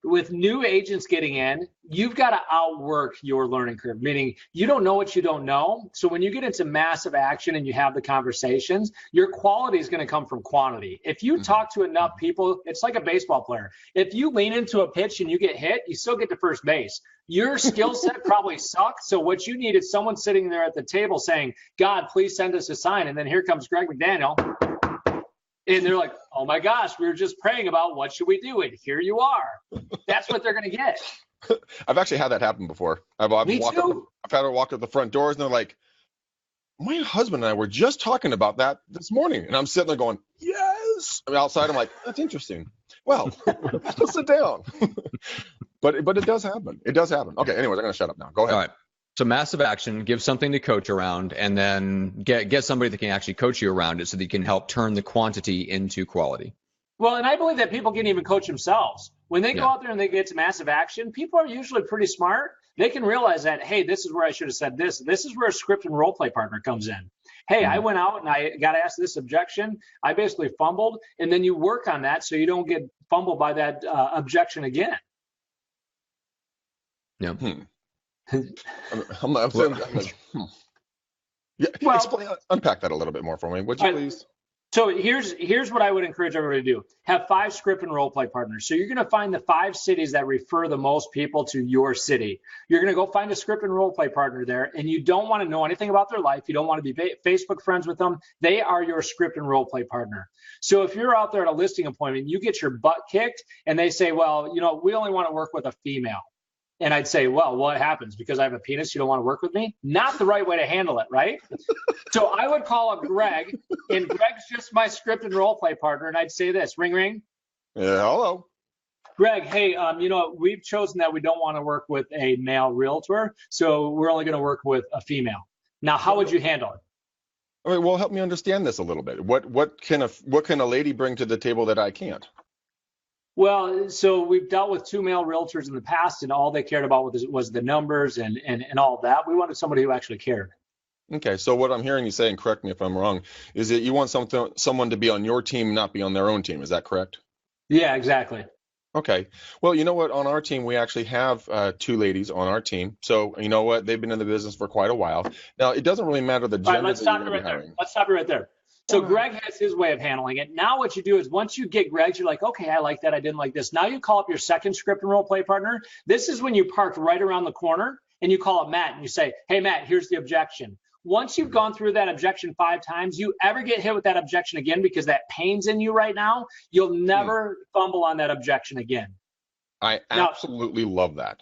with new agents getting in, you've got to outwork your learning curve, meaning you don't know what you don't know. So when you get into massive action and you have the conversations, your quality is going to come from quantity. If you talk to enough people, it's like a baseball player. If you lean into a pitch and you get hit, you still get to first base. Your skill set probably sucks. So what you need is someone sitting there at the table saying, God, please send us a sign. And then here comes Greg McDaniel. And they're like, oh my gosh, we were just praying about what should we do, and here you are. That's what they're going to get. I've actually had that happen before. I've had to walk up the front doors, and they're like, my husband and I were just talking about that this morning. And I'm sitting there going, yes. I mean, outside, I'm like, that's interesting. Well, let's sit down. But it does happen. It does happen. Okay, anyways, I'm going to shut up now. Go ahead. All right. So massive action, give something to coach around, and then get somebody that can actually coach you around it so that you can help turn the quantity into quality. Well, and I believe that people can even coach themselves. When they go out there and they get to massive action, people are usually pretty smart. They can realize that, hey, this is where I should have said this. This is where a script and role play partner comes in. Hey, I went out and I got asked this objection. I basically fumbled, and then you work on that so you don't get fumbled by that objection again. Yeah. I'm like, Yeah, well, unpack that a little bit more for me, would you please? So here's what I would encourage everybody to do. Have 5 script and role play partners. So you're going to find the 5 cities that refer the most people to your city. You're going to go find a script and role play partner there, and you don't want to know anything about their life. You don't want to be Facebook friends with them. They are your script and role play partner. So if you're out there at a listing appointment, you get your butt kicked, and they say, well, we only want to work with a female. And I'd say, well, what happens? Because I have a penis, you don't want to work with me? Not the right way to handle it, right? So I would call up Greg, and Greg's just my script and role play partner, and I'd say this, ring, ring. Yeah, hello. Greg, hey, we've chosen that we don't want to work with a male realtor, so we're only going to work with a female. Now, how would you handle it? All right, well, help me understand this a little bit. What can a lady bring to the table that I can't? Well, so we've dealt with 2 male realtors in the past, and all they cared about was the numbers and all of that. We wanted somebody who actually cared. Okay, so what I'm hearing you say, and correct me if I'm wrong, is that you want someone to be on your team, not be on their own team. Is that correct? Yeah, exactly. Okay. Well, you know what? On our team, we actually have 2 ladies on our team. So you know what? They've been in the business for quite a while. Now, it doesn't really matter the gender. All right, let's stop you right there. Let's stop you right there. So Greg has his way of handling it. Now what you do is once you get Greg's, you're like, okay, I like that. I didn't like this. Now you call up your second script and role play partner. This is when you park right around the corner and you call up Matt and you say, hey, Matt, here's the objection. Once you've gone through that objection 5 times, you ever get hit with that objection again because that pain's in you right now, you'll never fumble on that objection again. I absolutely love that.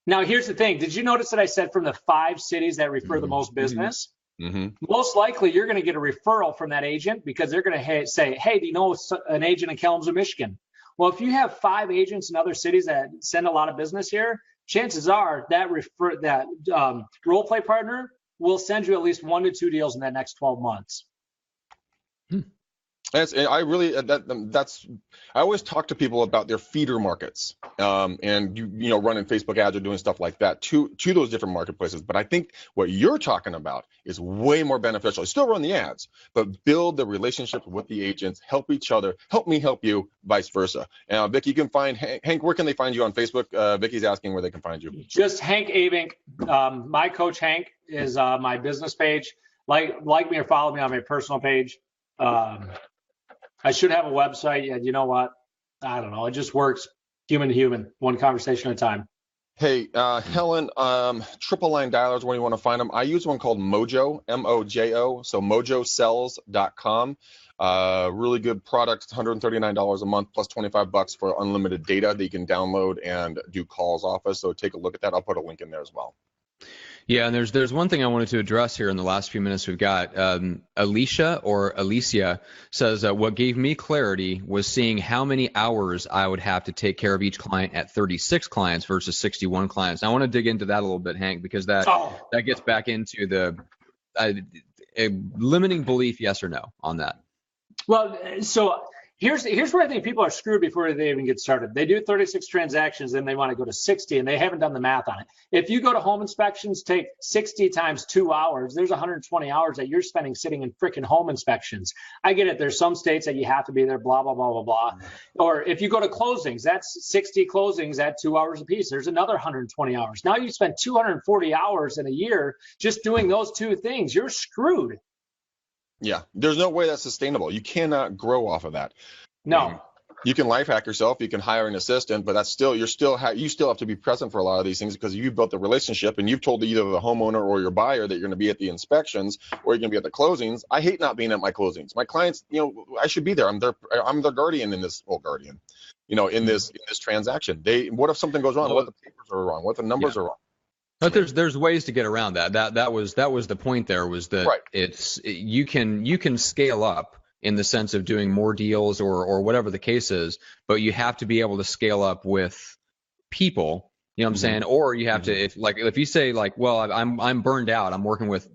Now, here's the thing. Did you notice that I said from the 5 cities that refer the most business? Mm-hmm. Most likely, you're going to get a referral from that agent because they're going to say, hey, do you know an agent in Kalamazoo, Michigan? Well, if you have 5 agents in other cities that send a lot of business here, chances are that role play partner will send you at least 1 to 2 deals in the next 12 months. I always talk to people about their feeder markets, and running Facebook ads or doing stuff like that to those different marketplaces. But I think what you're talking about is way more beneficial. Still run the ads, but build the relationship with the agents, help each other, help me help you, vice versa. And Vicky, you can find Hank. Where can they find you on Facebook? Vicky's asking where they can find you. Just Hank Avink. My coach Hank is my business page. Like me or follow me on my personal page. I should have a website. Yeah, you know what? I don't know. It just works human to human, one conversation at a time. Hey, Helen, triple line dialers, when you want to find them, I use one called Mojo, M-O-J-O, so mojosells.com. Really good product, $139 a month plus $25 for unlimited data that you can download and do calls off of. So take a look at that. I'll put a link in there as well. Yeah, and there's one thing I wanted to address here in the last few minutes we've got. Alicia says, what gave me clarity was seeing how many hours I would have to take care of each client at 36 clients versus 61 clients. I want to dig into that a little bit, Hank, because that gets back into the a limiting belief, yes or no, on that. Well, so Here's where I think people are screwed before they even get started. They do 36 transactions, then they want to go to 60, and they haven't done the math on it. If you go to home inspections, take 60 times 2 hours, there's 120 hours that you're spending sitting in freaking home inspections. I get it. There's some states that you have to be there, blah, blah, blah, blah, blah. Or if you go to closings, that's 60 closings at 2 hours a piece. There's another 120 hours. Now you spend 240 hours in a year just doing those two things. You're screwed. Yeah, there's no way that's sustainable. You cannot grow off of that. No. You can life hack yourself. You can hire an assistant, but that's still you still have to be present for a lot of these things because you've built the relationship and you've told either the homeowner or your buyer that you're going to be at the inspections or you're going to be at the closings. I hate not being at my closings. My clients, I should be there. I'm their guardian in this in this transaction. What if something goes wrong? What if the papers are wrong? What if the numbers are wrong? But there's ways to get around that. That was the point there, was that right. You can scale up in the sense of doing more deals or whatever the case is, but you have to be able to scale up with people. You know what I'm saying? Or you have to, if you say well, I'm burned out, I'm working with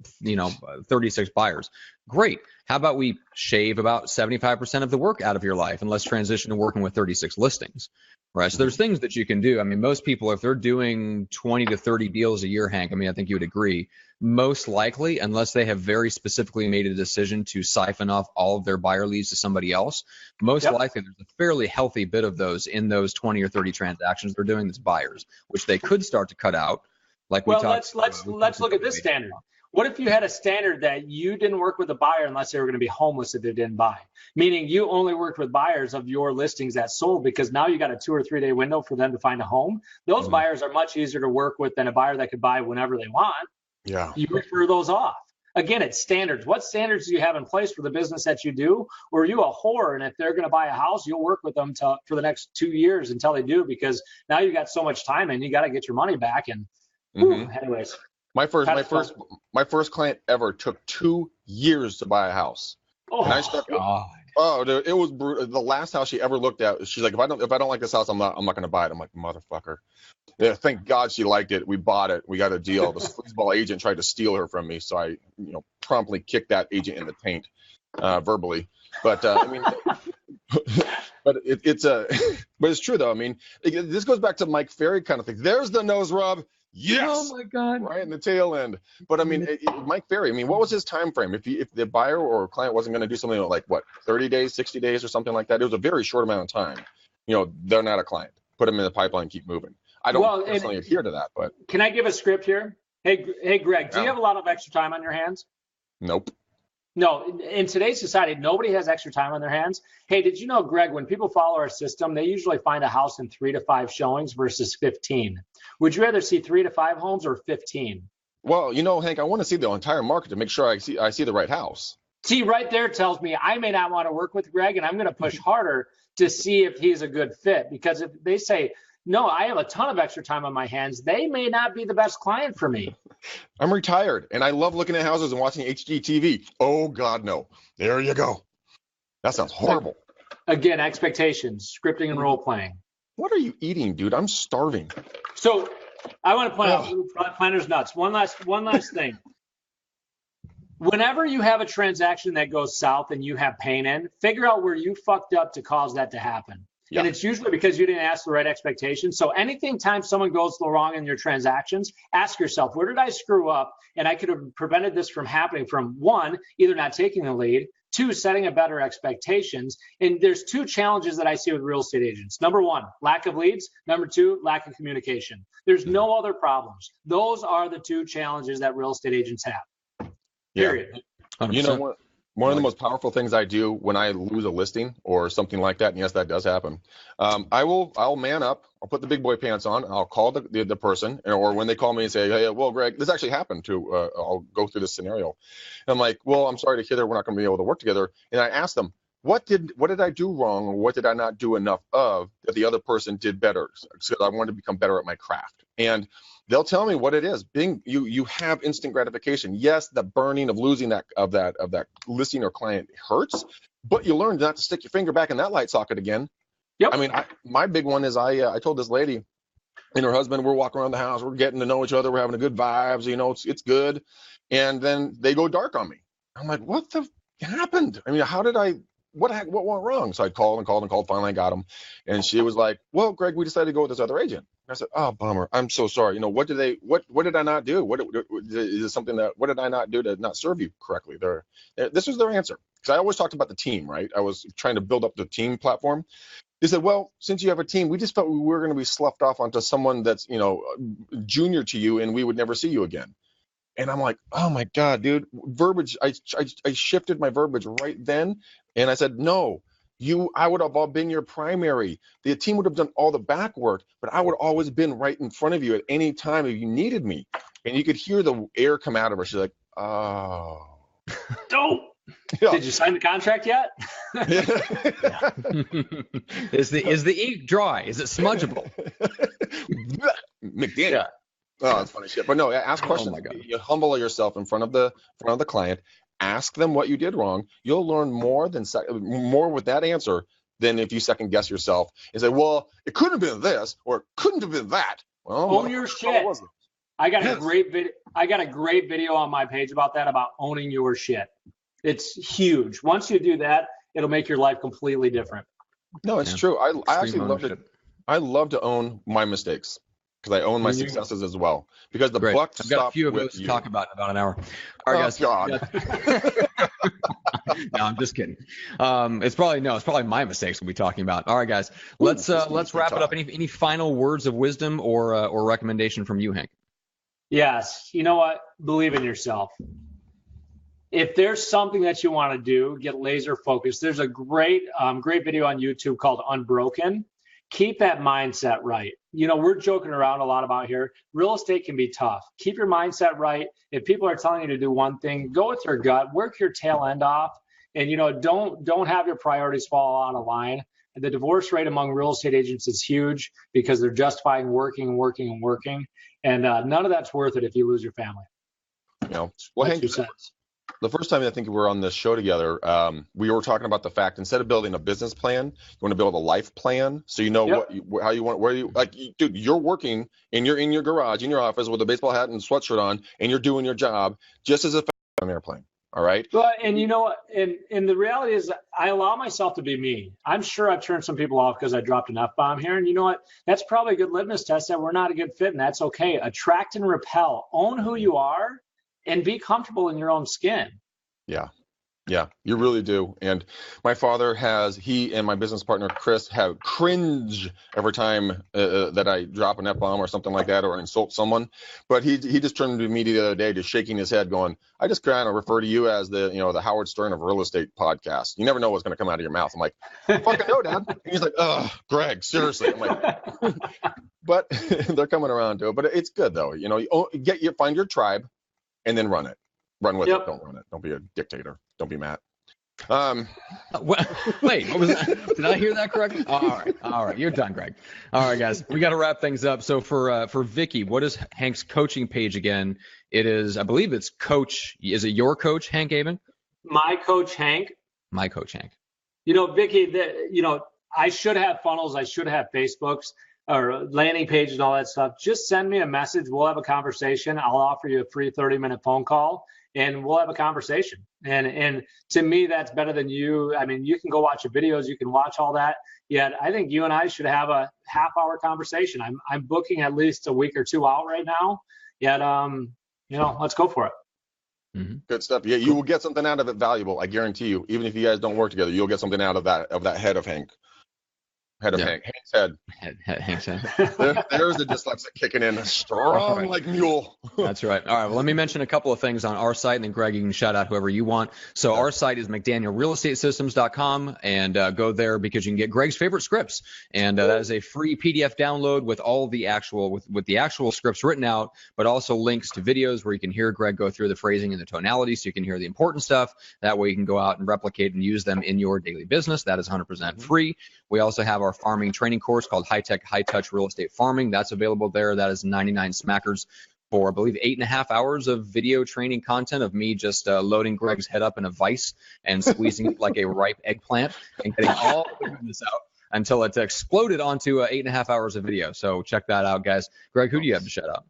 36 buyers. Great. How about we shave about 75% of the work out of your life and let's transition to working with 36 listings, right? So there's things that you can do. I mean, most people, if they're doing 20 to 30 deals a year, Hank, I mean, I think you would agree, most likely, unless they have very specifically made a decision to siphon off all of their buyer leads to somebody else, most likely there's a fairly healthy bit of those in those 20 or 30 transactions they're doing as buyers, which they could start to cut out. Let's look at this standard. What if you had a standard that you didn't work with a buyer unless they were going to be homeless if they didn't buy? Meaning you only worked with buyers of your listings that sold because now you got a 2 or 3 day window for them to find a home. Those buyers are much easier to work with than a buyer that could buy whenever they want. Yeah. You refer those off. Again, it's standards. What standards do you have in place for the business that you do? Or are you a whore? And if they're going to buy a house, you'll work with them for the next 2 years until they do, because now you got so much time and you got to get your money back. And anyways. My first client ever took 2 years to buy a house. Oh, and I stuck, God. Oh, dude, it was brutal. The last house she ever looked at, she's like, if I don't like this house, I'm not going to buy it. I'm like, motherfucker. Yeah, thank God she liked it. We bought it. We got a deal. The sleazeball agent tried to steal her from me, so I, promptly kicked that agent in the taint, verbally. But I mean, but it's true though. I mean, this goes back to Mike Ferry kind of thing. There's the nose rub. Yes. Oh my God. Right in the tail end. But I mean, Mike Ferry, I mean, what was his time frame? If the buyer or client wasn't going to do something like 30 days, 60 days or something like that, it was a very short amount of time. They're not a client. Put them in the pipeline, keep moving. I don't personally adhere to that, but. Can I give a script here? Hey, Greg, do you have a lot of extra time on your hands? Nope. No, in today's society, nobody has extra time on their hands. Hey, did you know, Greg, when people follow our system, they usually find a house in 3 to 5 showings versus 15. Would you rather see 3 to 5 homes or 15? Well, Hank, I want to see the entire market to make sure I see the right house. See, right there tells me I may not want to work with Greg, and I'm going to push harder to see if he's a good fit. Because if they say, no, I have a ton of extra time on my hands, they may not be the best client for me. I'm retired, and I love looking at houses and watching HGTV. Oh, God, no. There you go. That sounds horrible. Again, expectations, scripting and role playing. What are you eating, dude? I'm starving. So I want to point out Planner's nuts. One last thing. Whenever you have a transaction that goes south and you have pain in, figure out where you fucked up to cause that to happen. Yeah. And it's usually because you didn't ask the right expectations. So anytime someone goes wrong in your transactions, ask yourself, where did I screw up? And I could have prevented this from happening from 1, either not taking the lead, 2, setting a better expectations. And there's 2 challenges that I see with real estate agents. Number 1, lack of leads. Number 2, lack of communication. There's no other problems. Those are the 2 challenges that real estate agents have. Period. Yeah. One of the most powerful things I do when I lose a listing or something like that, and yes, that does happen, I'll man up. I'll put the big boy pants on. I'll call the person, or when they call me and say, hey, well, Greg, this actually happened too. I'll go through this scenario. And I'm like, well, I'm sorry to hear that we're not going to be able to work together. And I ask them, what did I do wrong, or what did I not do enough of that the other person did better? So I wanted to become better at my craft. And they'll tell me what it is. You have instant gratification. Yes, the burning of losing that listing or client hurts, but you learn not to stick your finger back in that light socket again. Yep. I mean, my big one is I told this lady and her husband, we're walking around the house, we're getting to know each other, we're having a good vibes, it's good, and then they go dark on me. I'm like, what the happened? I mean, how did I what went wrong? So I called and called and called. Finally, I got him. And she was like, well, Greg, we decided to go with this other agent. I said, oh, bummer. I'm so sorry. You know, what did I not do? Is it something what did I not do to not serve you correctly? This was their answer. Because I always talked about the team, right? I was trying to build up the team platform. They said, well, since you have a team, we just felt we were going to be sloughed off onto someone that's, junior to you, and we would never see you again. And I'm like, oh my God, dude, verbiage. I shifted my verbiage right then. And I said, no, I would have all been your primary. The team would have done all the back work, but I would have always been right in front of you at any time if you needed me. And you could hear the air come out of her. She's like, oh. Dope. Yeah. Did you sign the contract yet? Is the ink dry? Is it smudgeable? McDaniel. Yeah. Oh, that's funny shit. But no, ask questions. Oh my God. You humble yourself in front of the client. Ask them what you did wrong. You'll learn more with that answer than if you second guess yourself and say, well, it could have been this or it couldn't have been that. Well, own your shit. I got a great video on my page about that, about owning your shit. It's huge. Once you do that, it'll make your life completely different. No, it's true. I actually love it. I love to own my mistakes because I own my successes as well. Because the buck stops with you. I've got a few of those to talk about in about an hour. All right, guys. God. No, I'm just kidding. It's probably my mistakes we'll be talking about. All right, guys. Let's wrap it up. Any final words of wisdom or recommendation from you, Hank? Yes. You know what? Believe in yourself. If there's something that you want to do, get laser focused. There's a great video on YouTube called Unbroken. Keep that mindset right. We're joking around a lot about here. Real estate can be tough. Keep your mindset right. If people are telling you to do one thing, go with your gut, work your tail end off, and don't have your priorities fall out of line. And the divorce rate among real estate agents is huge because they're justifying working and working and working. And none of that's worth it if you lose your family. Well, Hank, the first time I think we were on this show together, we were talking about the fact instead of building a business plan, you want to build a life plan. So how you want, where you like, dude, you're working and you're in your garage, in your office with a baseball hat and sweatshirt on, and you're doing your job just as if on an airplane. All right. Well, and and the reality is I allow myself to be me. I'm sure I've turned some people off because I dropped an F-bomb here. And you know what? That's probably a good litmus test that we're not a good fit, and that's okay. Attract and repel. Own who you are and be comfortable in your own skin. Yeah, you really do. And my father he and my business partner, Chris, have cringe every time that I drop an F-bomb or something like that or insult someone. But he just turned to me the other day, just shaking his head going, I just kind of refer to you as the Howard Stern of real estate podcast. You never know what's going to come out of your mouth. I'm like, fucking no, Dad. And he's like, ugh, Greg, seriously. I'm like, but they're coming around to it. But it's good, though. Find your tribe and then run it. Run with it. Don't run it. Don't be a dictator. Don't be Matt. Wait, what was that? Did I hear that correctly? All right. You're done, Greg. All right, guys, we got to wrap things up. So for Vicky, what is Hank's coaching page again? It is, I believe it's Coach. Is it your coach, Hank Aben? My coach, Hank. My coach, Hank. Vicky, I should have funnels. I should have Facebooks or landing pages and all that stuff. Just send me a message. We'll have a conversation. I'll offer you a free 30-minute phone call. And we'll have a conversation. And to me, that's better than you. I mean, you can go watch the videos, you can watch all that. Yet I think you and I should have a half-hour conversation. I'm booking at least a week or two out right now. Yet, let's go for it. Mm-hmm. Good stuff. Yeah, you will get something out of it valuable. I guarantee you. Even if you guys don't work together, you'll get something out of that head of Hank. Hank's head. Hank's head. There's the dyslexic kicking in strong like mule. That's right. All right. Well, let me mention a couple of things on our site, and then Greg, you can shout out whoever you want. So our site is McDanielRealEstateSystems.com, and go there because you can get Greg's favorite scripts, and that is a free PDF download with all the actual with the actual scripts written out, but also links to videos where you can hear Greg go through the phrasing and the tonality, so you can hear the important stuff. That way, you can go out and replicate and use them in your daily business. That is 100% free. We also have our farming training course called High Tech, High Touch Real Estate Farming. That's available there. That is 99 smackers for, I believe, 8.5 hours of video training content of me just loading Greg's head up in a vise and squeezing it like a ripe eggplant and getting all the goodness out until it's exploded onto 8.5 hours of video. So check that out, guys. Greg, who do you have to shout out?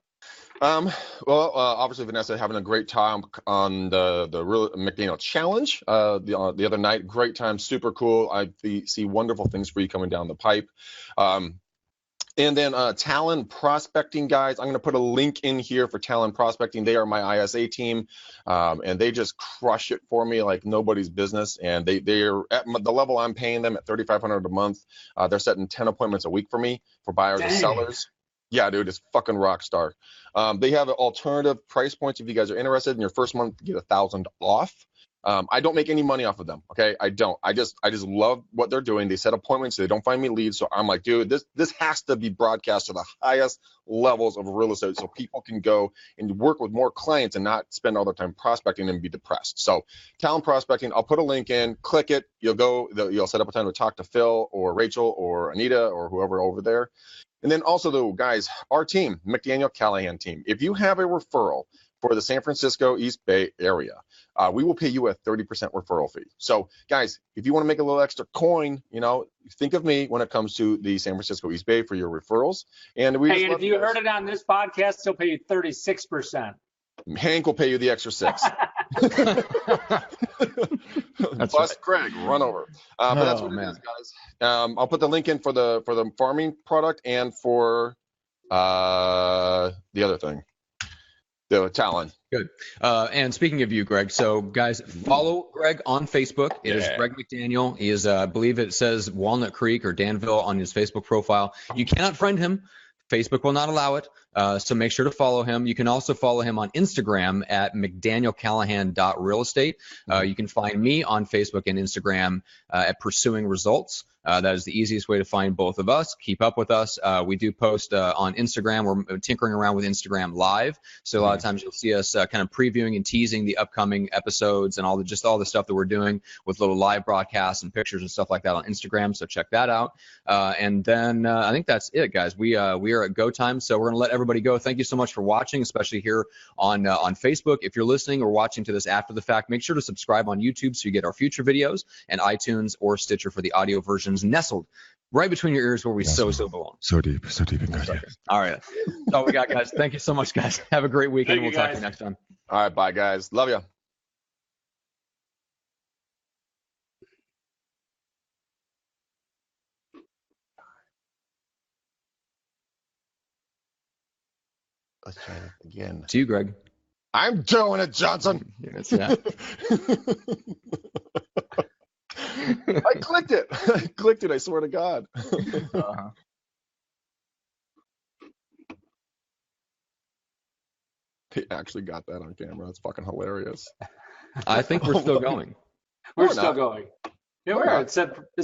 Well, obviously Vanessa having a great time on the real McDaniel challenge the other night. Great time, super cool. I see wonderful things for you coming down the pipe. And then Talon Prospecting, guys. I'm going to put a link in here for Talon Prospecting. They are my ISA team, and they just crush it for me like nobody's business. And they're at the level I'm paying them at $3,500 a month. They're setting 10 appointments a week for me for buyers and sellers. Yeah, dude, it's fucking rock star. They have alternative price points if you guys are interested. In your first month, you get $1,000 off. I don't make any money off of them. Okay, I don't. I just love what they're doing. They set appointments. So they don't find me leads. So I'm like, dude, this has to be broadcast to the highest levels of real estate, so people can go and work with more clients and not spend all their time prospecting and be depressed. So Talent Prospecting, I'll put a link in. Click it. You'll set up a time to talk to Phil or Rachel or Anita or whoever over there. And then also, though, guys, our team, McDaniel Callahan team, if you have a referral for the San Francisco East Bay area, we will pay you a 30% referral fee. So, guys, if you want to make a little extra coin, think of me when it comes to the San Francisco East Bay for your referrals. And if you heard it on this podcast, he'll pay you 36%. Hank will pay you the extra 6. That's plus right. Craig, run over. But that's what it is, guys. I'll put the link in for the farming product and for the other thing, the Talon. Good. And speaking of you, Greg, so guys, follow Greg on Facebook. It is Greg McDaniel. He is, I believe it says Walnut Creek or Danville on his Facebook profile. You cannot friend him. Facebook will not allow it, so make sure to follow him. You can also follow him on Instagram at mcdanielcallahan.realestate. You can find me on Facebook and Instagram at Pursuing Results. That is the easiest way to find both of us. Keep up with us. We do post on Instagram. We're tinkering around with Instagram Live, so a lot of times you'll see us kind of previewing and teasing the upcoming episodes and all the stuff that we're doing with little live broadcasts and pictures and stuff like that on Instagram. So check that out. And then I think that's it, guys. We are at go time, so we're gonna let everybody go. Thank you so much for watching, especially here on Facebook. If you're listening or watching to this after the fact, make sure to subscribe on YouTube so you get our future videos, and iTunes or Stitcher for the audio versions, nestled right between your ears where we so belong. So deep in there. Okay. All right. That's all we got, guys. Thank you so much, guys. Have a great weekend. We'll talk to you next time. All right. Bye, guys. Love you. Let's try it again. To you, Greg. I'm doing it, Johnson. Yes, yeah. I clicked it. I swear to God. He actually got that on camera. That's fucking hilarious. I think we're still going. We're still going. Yeah, we are. It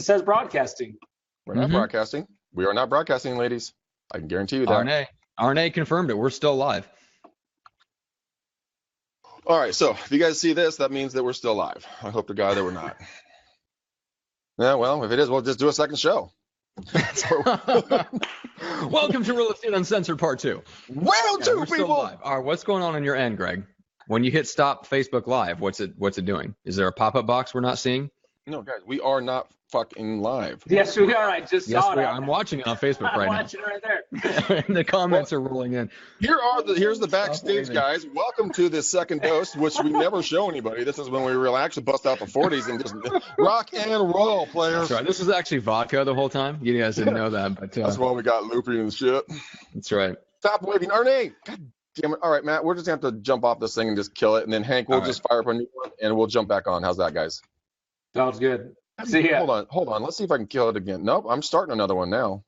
says broadcasting. We're not broadcasting. We are not broadcasting, ladies. I can guarantee you that. RNA confirmed it. We're still live. All right. So if you guys see this, that means that we're still live. I hope to God that we're not. Yeah, well, if it is, we'll just do a second show. Welcome to Real Estate Uncensored Part 2. Well, two people. All right, what's going on your end, Greg? When you hit stop Facebook Live, what's it doing? Is there a pop-up box we're not seeing? No, guys, we are not fucking live. Yes, we are. I just saw it. I'm watching it on Facebook right now. I'm watching it right there. And the comments are rolling in. Here's the backstage, guys. Welcome to the second dose, which we never show anybody. This is when we relax and bust out the 40s and just rock and roll, players. That's right. This was actually vodka the whole time. You guys didn't know that, but that's why we got loopy and shit. That's right. Stop waving, Arnie. God damn it. All right, Matt, we're just gonna have to jump off this thing and just kill it, and then Hank, we'll just fire up a new one and we'll jump back on. How's that, guys? Sounds good. See ya. Hold on. Let's see if I can kill it again. Nope, I'm starting another one now.